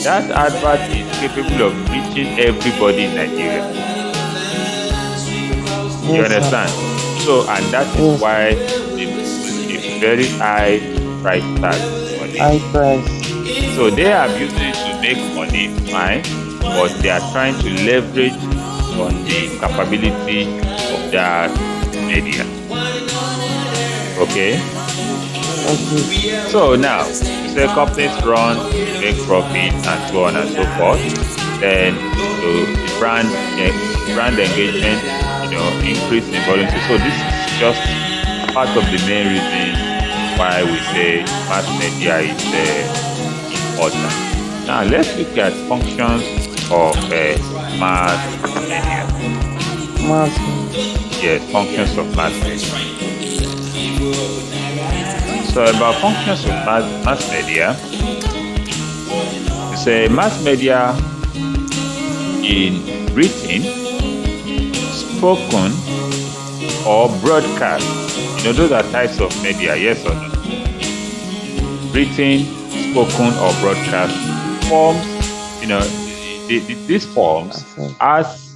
that advert is capable of reaching everybody in Nigeria. You understand? So, and that is why it's very high price tag on it. High price. So they are using it to make money, fine, but they are trying to leverage on the capability of that media. Okay? So now, you say companies run, make profit, and so on and so forth. Then the brand engagement, increase in volume. So this is just part of the main reason why we say mass media is important. Now let's look at functions of mass media. Yes, functions of mass media. So about functions of mass media, it's a mass media in written, spoken, or broadcast. Those are types of media, yes or no? Written, spoken, or broadcast forms, these forms, as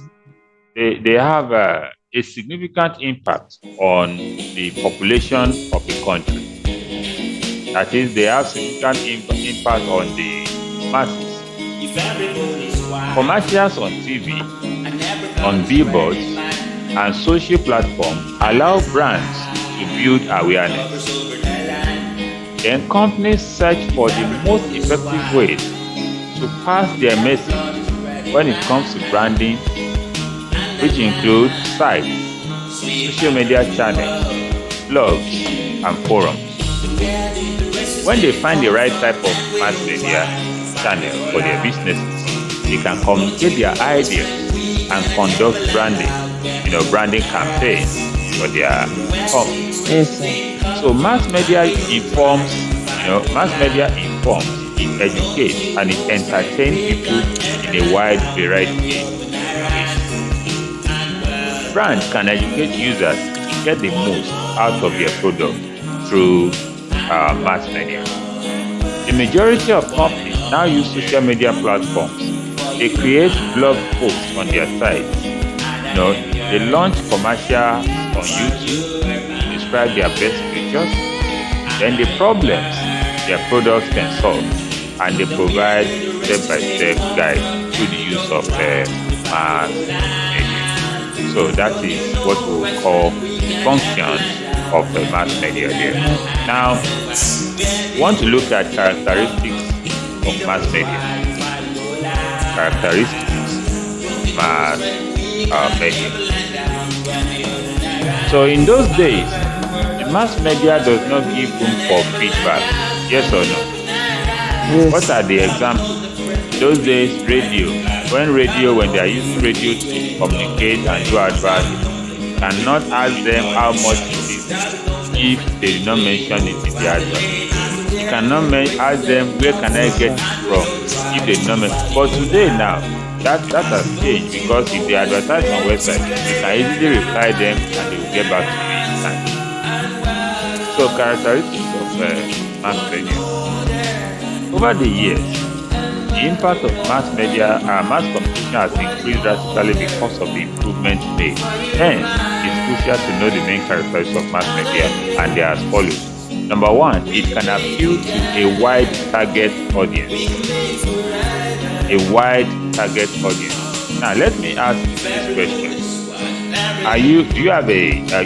they have a significant impact on the population of a country. That is, they have significant impact on the masses. Commercials on TV, on billboards, and social platforms allow brands to build awareness. Then companies search for the most effective ways to pass their message when it comes to branding, which include sites, social media channels, blogs, and forums. When they find the right type of mass media channel for their businesses, they can communicate their ideas and conduct branding campaigns for their companies. Yes, So mass media informs, it educates, and it entertains people in a wide variety of ways. Brands can educate users to get the most out of their product through mass media. The majority of companies now use social media platforms. They create blog posts on their sites. They launch commercials on YouTube to describe their best features, then the problems their products can solve, and they provide step-by-step guide through the use of mass media. So that is what we will call the functions of mass media there. Now, we want to look at characteristics of mass media. Characteristics of mass media. So in those days, the mass media does not give room for feedback. Yes or no? yes. What are the examples? Those days, radio. When they are using radio to communicate and do adverts, cannot ask them how much it is if they did not mention it in the advert. You cannot ask them where can I get it from if they did not mention. But today now, that has changed, because if they advertise on website, you can easily reply them and they will get back to you in time. So characteristics of mass media. Over the years, the impact of mass media and mass communication has increased drastically because of the improvements made. Hence, it's crucial to know the main characteristics of mass media, and they are as follows. Number one, it can appeal to a wide target audience. A wide target audience. Now, let me ask you this question. Do you have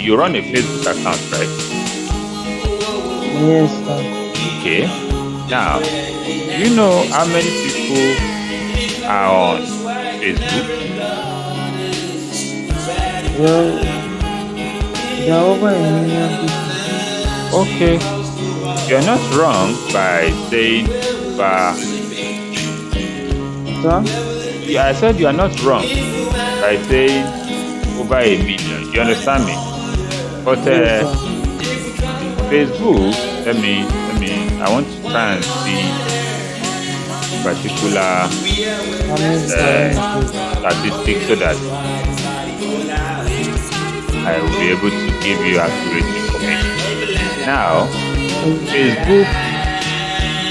you run a Facebook account, right? Yes, sir. Okay. Now, do you know how many people are on Facebook? Well, there are over 1 million people. Okay. You're not wrong by saying Sir? yeah, I said you are not wrong by saying over 1 million. You understand me? But Yes, sir. Facebook, I want to try and see particular How many people? statistics so that I will be able to give you accurate information. Now, Facebook,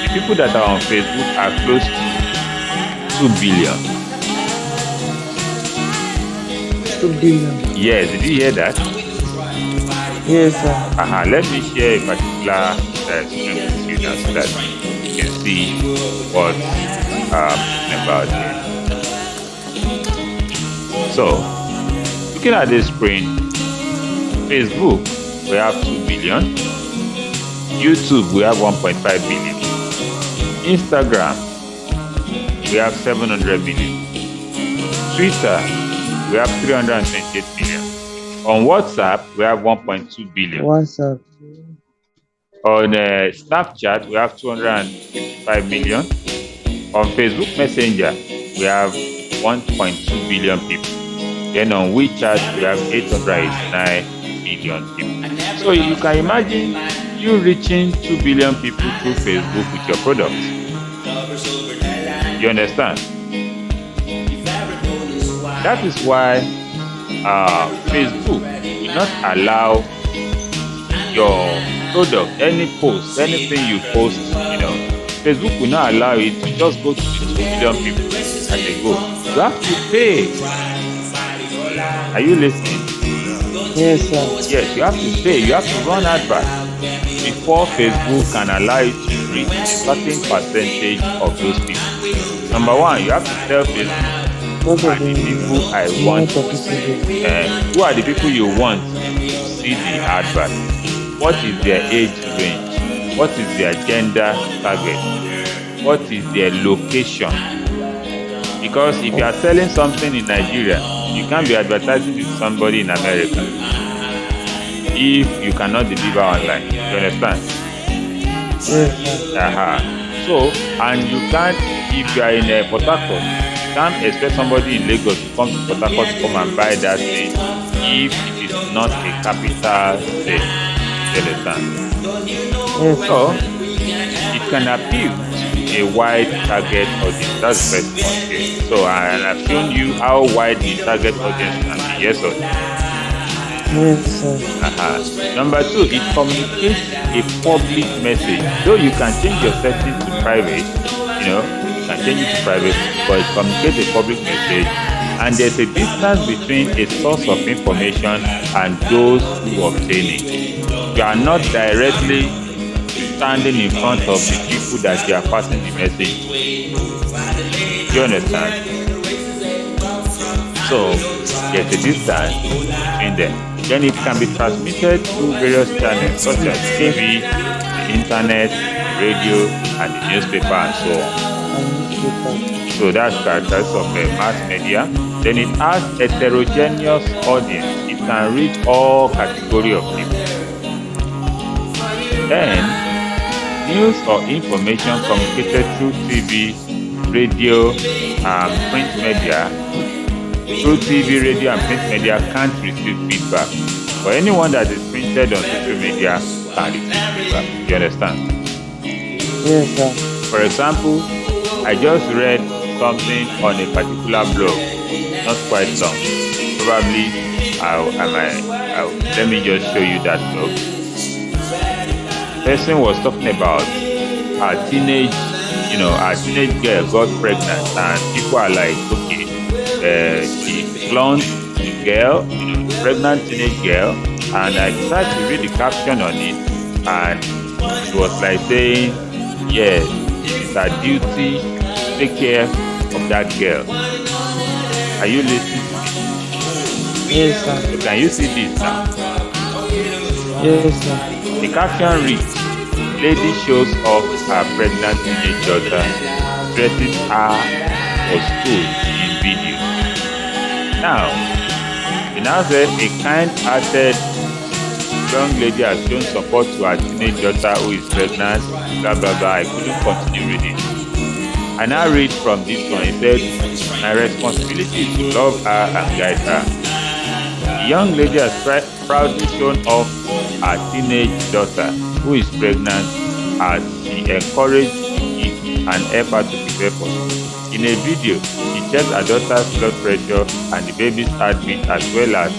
the people that are on Facebook are close to 2 billion. 2 billion. Yes, did you hear that? Yes, sir. Let me share a particular screen with you now so that you can see what's about it. So, looking at this screen, Facebook, we have 2 billion. YouTube, we have 1.5 billion. Instagram, we have 700 million. Twitter, we have 328 million. On WhatsApp, we have 1.2 billion. WhatsApp. On Snapchat, we have 255 million. On Facebook Messenger, we have 1.2 billion people. Then on WeChat, we have 889 million people. So you can imagine you reaching 2 billion people through Facebook with your products. You understand? That is why Facebook will not allow your product, any post, anything you post, Facebook will not allow it to just go to the 2 million people as they go. You have to pay. Are you listening? Yes, sir. Yes, you have to pay. You have to run adverts before Facebook can allow you to reach a certain percentage of those people. Number one, you have to tell Facebook Most who of are the the people I want. most of people do. Who are the people you want to see the advert? What is their age range? What is their gender target? What is their location? Because if you are selling something in Nigeria, you can't be advertising to somebody in America if you cannot deliver online. You understand? Yes, sir. So, and you can't, if you are in Port Harcourt, you can't expect somebody in Lagos to come to Port Harcourt to come and buy that thing if it is not a capital state. You understand? Yes, sir. So, it can appeal to a wide target audience. That's the first point here. So, and I've shown you how wide the target audience can be. Yes or no? Yes, sir. Number two, it communicates a public message. Though you can change your settings to private, you can change it to private, but it communicates a public message. And there's a distance between a source of information and those who obtain it. You are not directly standing in front of the people that you are passing the message to. You understand? So, there's a distance between them. Then it can be transmitted through various channels such as TV, the internet, the radio, and the newspaper, and so on. So that's characteristics of mass media. Then it has heterogeneous audience. It can reach all categories of people. Then, news or information communicated through TV, radio, and print media. Through TV, radio, and print media can't receive feedback. But anyone that is printed on social media can receive feedback. You understand? Yes, sir. For example, I just read something on a particular blog, not quite long. Probably, let me just show you that blog. The person was talking about a teenage girl got pregnant, and people are like, okay, she cloned the girl, pregnant teenage girl, and I decided to read the caption on it, and it was like saying, yes, it's our duty to take care of that girl. Are you listening to me? Yes, sir. So can you see this now? Yes, sir. The caption reads, lady shows off her pregnant teenage daughter, dresses her for school in video. Now, it now says a kind-hearted young lady has shown support to her teenage daughter who is pregnant, blah, blah, blah. I couldn't continue reading. I now read from this one. It said, my responsibility is to love her and guide her. The young lady has proudly shown off her teenage daughter who is pregnant as she encouraged it and helped her to prepare for it. In a video, she checked her daughter's blood pressure and the baby's heartbeat, as well as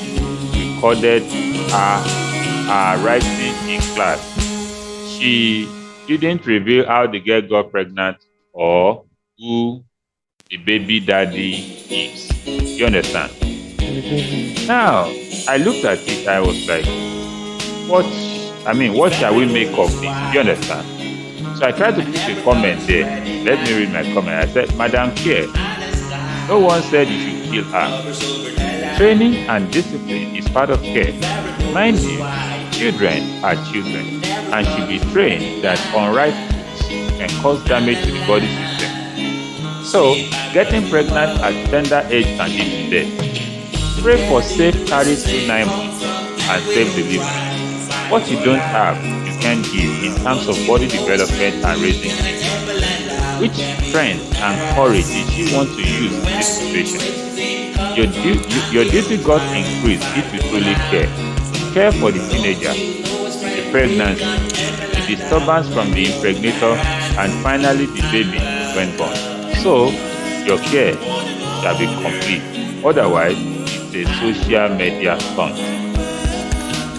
recorded her writing in class. She didn't reveal how the girl got pregnant or who the baby daddy is. You understand? Now, I looked at it, I was like, what shall we make of this? You understand? So I tried to put a comment there. Let me read my comment. I said, Madam Care, no one said you should kill her. Training and discipline is part of care. Mind you, children are children and should be trained that unripe foods can cause damage to the body system. So, getting pregnant at tender age can lead to death. Pray for safe carry through 9 months and safe delivery. What you don't have, you can give in terms of body development and raising kids. Which strength and courage did you want to use in this situation? Your duty got increased if you truly care. Care for the teenager, the pregnancy, the disturbance from the impregnator, and finally the baby when born. So, your care shall be complete. Otherwise, it's a social media stunt.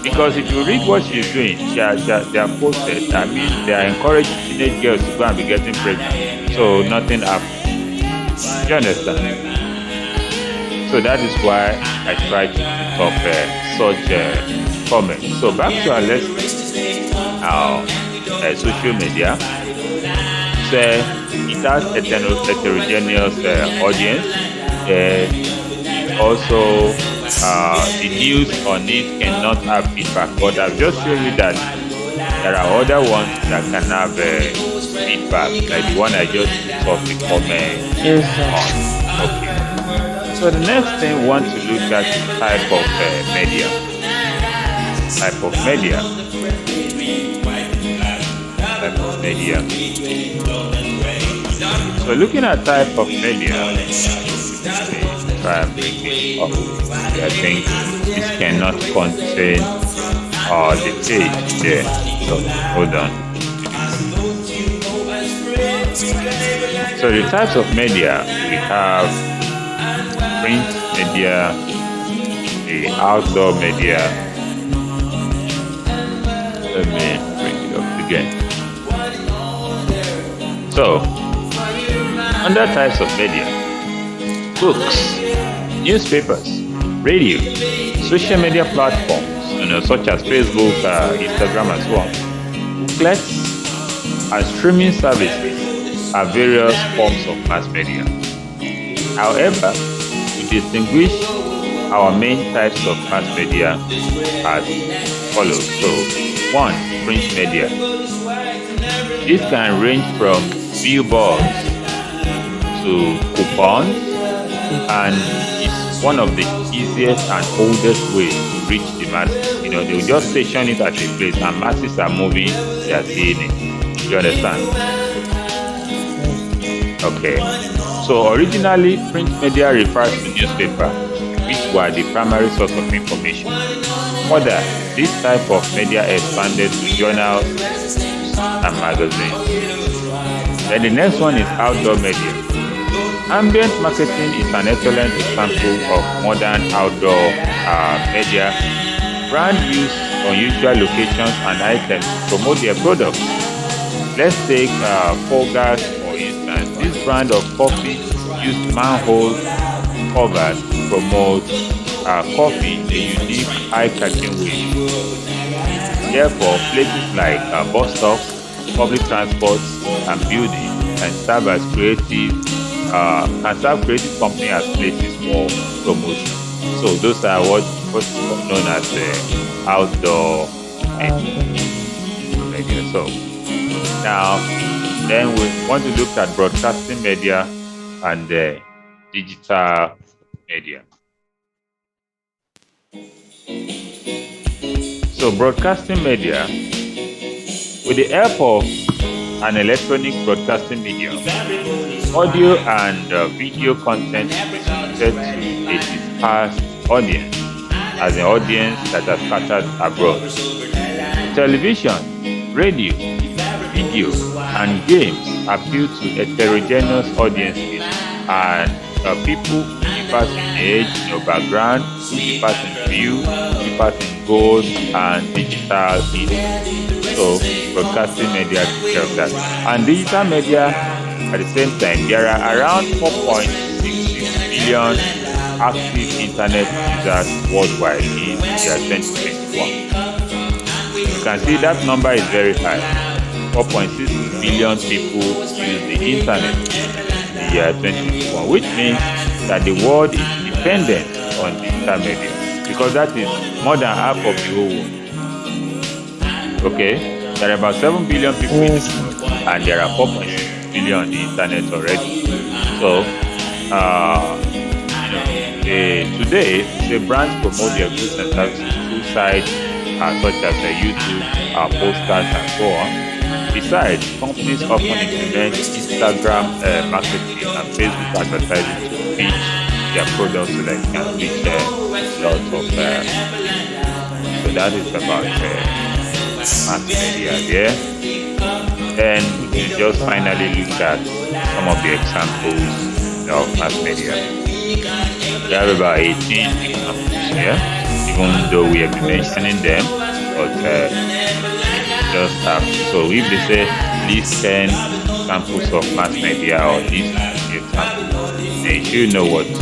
Because if you read what she's doing, they are posted. I mean, they are encouraging teenage girls to go and be getting pregnant. So nothing happens. You understand? So that is why I try to pick up such comments. So back to our social media. So it has heterogeneous audience. Also, the news on it cannot have feedback. But I've just shown you that there are other ones that can have feedback, like the one I just saw the comment Yes, on. Okay. So the next thing we want to look at is type of media. Type of media. Type of media. So looking at type of media, try and bring it up. I think this cannot contain the page there. So hold on. So the types of media we have: print media, the outdoor media. Let me bring it up again. So, under types of media: books, newspapers, radio, social media platforms, such as Facebook, Instagram, and so on. Booklets and streaming services are various forms of mass media. However, we distinguish our main types of mass media as follows. So, 1. Print media. This can range from billboards to coupons, and is one of the easiest and oldest ways to reach the masses. They will just station it at a place, and masses are moving, they are seeing it. You understand? Okay. So originally, print media refers to newspaper, which were the primary source of information. Further, this type of media expanded to journals and magazines. Then the next one is outdoor media. Ambient marketing is an excellent example of modern outdoor media. Brands use unusual locations and items to promote their products. Let's take Folgers for instance. This brand of coffee used manhole covers to promote coffee in a unique, eye-catching way. Therefore, places like bus stops, public transport, and buildings can serve as creative company as places for promotion. So those are what's known as outdoor media. So now, then we want to look at broadcasting media and digital media. So broadcasting media, with the help of an electronic broadcasting medium, audio and video content is distributed to a dispersed audience, as an audience that are scattered abroad. Television, radio, video, and games appeal to heterogeneous audiences and people who differ in age, background, who differ in view, differ in goals, and digital needs. So broadcasting media takes care of that. And digital media, at the same time, there are around 4.66 billion active internet users worldwide in the year 2021. You can see that number is very high. 4.6 billion people use the internet in the year 2021, which means that the world is dependent on digital media, because that is more than half of the whole world. Okay, there are about 7 billion people in the world, and there are 4.6 billion on the internet already. So, today, the brands promote their goods and services through sites such as YouTube, postcards, and so on. Besides, companies often implement Instagram marketing and Facebook advertising to pitch their products so that it can reach lots of so that is about mass media there. Then we can just finally look at some of the examples of mass media. We have about 18 examples here. The even though we have been mentioning them, but just have. So if they say list 10 samples of mass media or list 8 samples, then you should know what to do.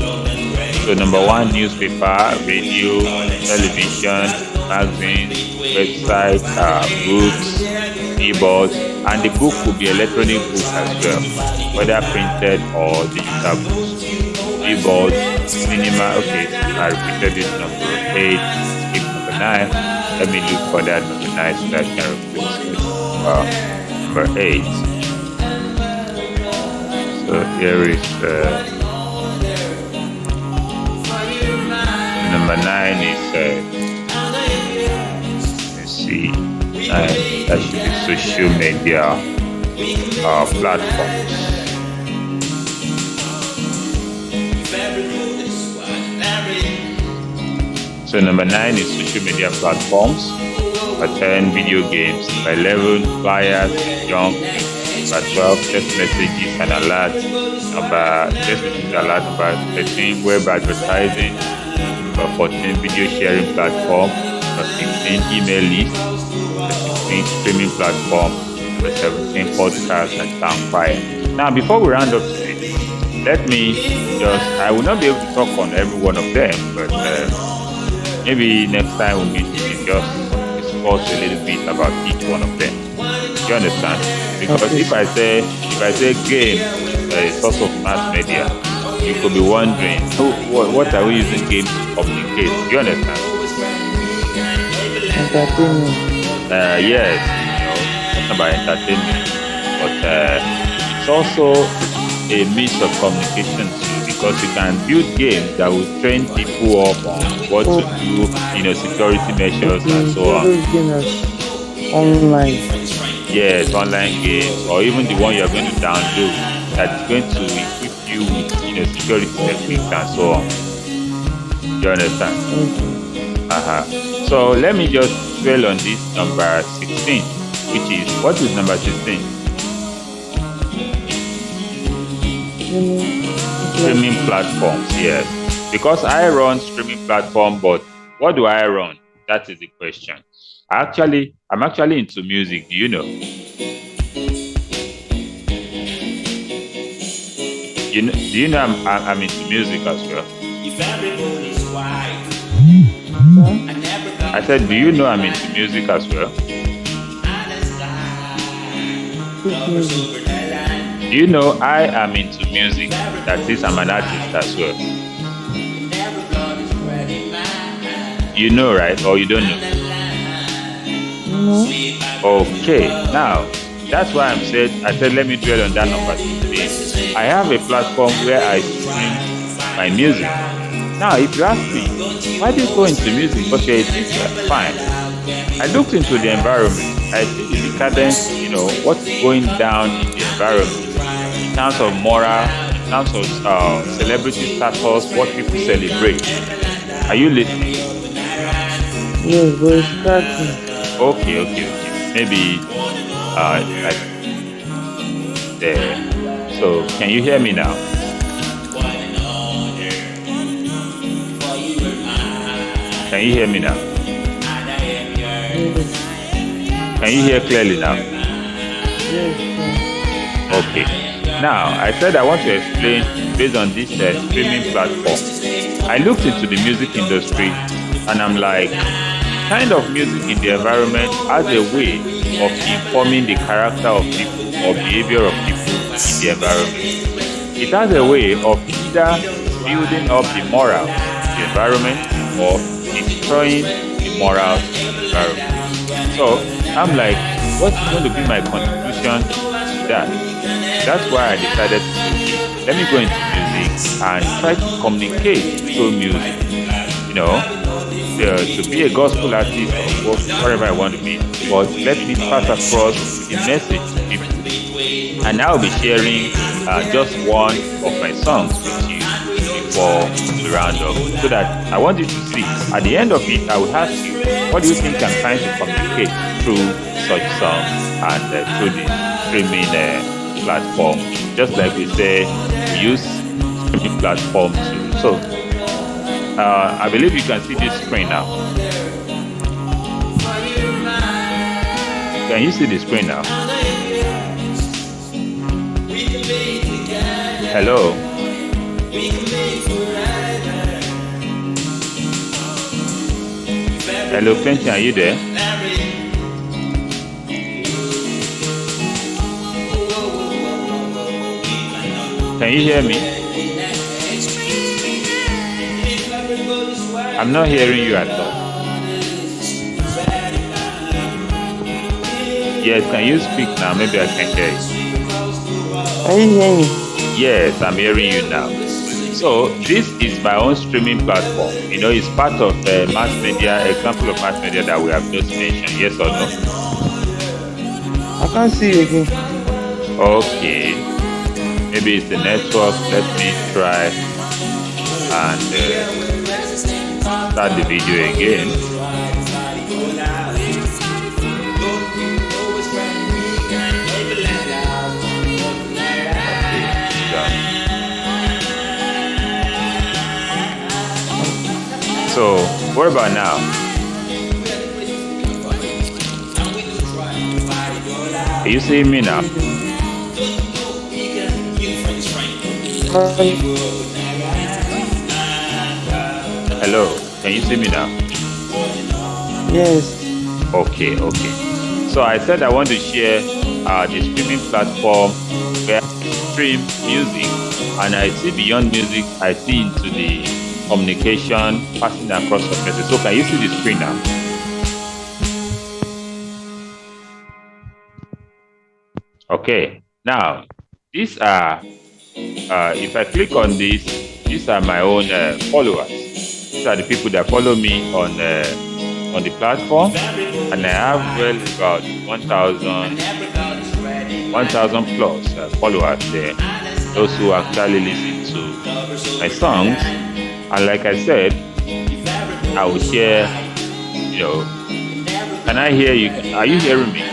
So number one, newspaper, radio, television, magazines, website, books, keyboards, and the book could be electronic book as well, whether printed or digital books. Keyboard, cinema, okay, I repeated this number 8, skip number 9. Let me look for that number 9 so that I can replace it. Number 8. So here is number 9 is let's see, that should be social media platforms. So number 9 is social media platforms. Number 10, video games. Number 11, flyers, junk. Number 12, text messages and alerts. Text messages alert. Number 13, web advertising. Number 14, video sharing platform. Number 16, email list. Number 16, streaming platform. Number 17, podcast and campfire. Now, before we round up today, let me I will not be able to talk on every one of them, but maybe next time we can just discuss a little bit about each one of them. You understand? Because Okay. if I say game, a source of mass media, you could be wondering, what are we using games to communicate? You understand? Entertainment. Yes, talking about entertainment, but it's also a means of communication too, because you can build games that will train people up on what to do, security measures and so on. Those games online. Yes, online games, or even the one you're going to download that's going to equip you with security techniques and so on. You understand? So let me just dwell on this number 16, which is, what is number 16? Streaming platforms, yes. Because I run streaming platform, but what do I run? That is the question. I'm actually into music. Do you know? Do you know I'm into music as well? I said, do you know I'm into music as well? Do you know I am into music? That is, I'm an artist as well. You know, right? Or you don't know? Okay, now that's why I said let me dwell on that number 16. I have a platform where I stream my music. Now, if you ask me, why do you go into music? Because you're a teacher, fine. I looked into the environment. I see the decadence, what's going down in the environment in terms of moral, in terms of celebrity status, what people celebrate. Are you listening? Yes, but it's cracking. Okay. Maybe like there. So can you hear me now? Can you hear me now? Yes, Can you hear clearly now? yes. Okay. Now, I said I want to explain based on this streaming platform. I looked into the music industry and I'm like, kind of music in the environment has a way of informing the character of people or behavior of people in the environment. It has a way of either building up the morals of the environment or destroying the morals of the environment. So I'm like, what's going to be my contribution to that? That's why I decided let me go into music and try to communicate through music. To be a gospel artist or whatever I want to be, but let me pass across the message to people. And I'll be sharing just one of my songs with you before we round up, so that I want you to see. At the end of it, I will ask you, what do you think I'm trying to communicate through such songs and through the streaming platform? Just like we say, we use streaming platform too. So I believe you can see this screen now. Can you see the screen now? Hello? Hello, Quentin, are you there? Can you hear me? I'm not hearing you at all. Yes, can you speak now? Maybe I can hear you. Can you hear me? Yes, I'm hearing you now. So this is my own streaming platform. You know, it's part of mass media, example of mass media that we have just mentioned. Yes or no? I can't see you again. Okay. Maybe it's the network. Let me try and start the video again. So, what about now? Are you seeing me now? Hello, can you see me now? Yes. Okay. So I said I want to share the streaming platform where I stream music, and I see beyond music, I see into the communication passing across the message. So can you see the screen now? Okay. Now, these are, if I click on this, these are my own followers. These are the people that follow me on the platform, and I have well about 1,000 plus followers there. Those who actually listen to my songs. And like I said, I will share, you know, can I hear you? Are you hearing me?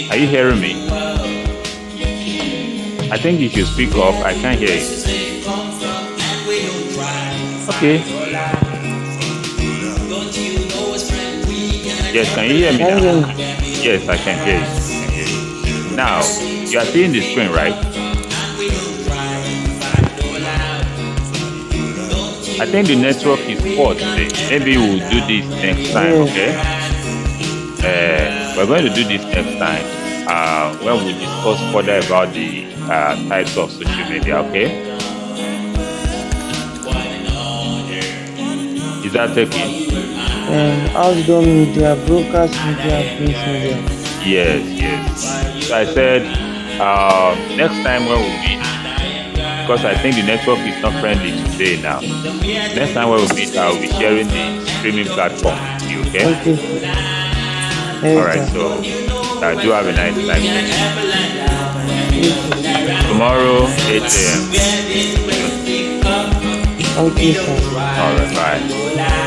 Are you hearing me? I think if you speak up, I can't hear you. Okay. Yes, can you hear me now? Yes, I can hear you. Now, you are seeing the screen, right? I think the network is poor today. Maybe we'll do this next time, okay? We're going to do this next time when we discuss further about the types of social media, okay? Is that okay? Outdoor media, broadcast media, print media. Yes. So I said next time when we meet, because I think the network is not friendly today now. Next time when we meet, I will be sharing the streaming platform with you, okay? Okay. Alright, so do have a nice time. Tomorrow, 8 a.m. Okay, sir. Alright, bye.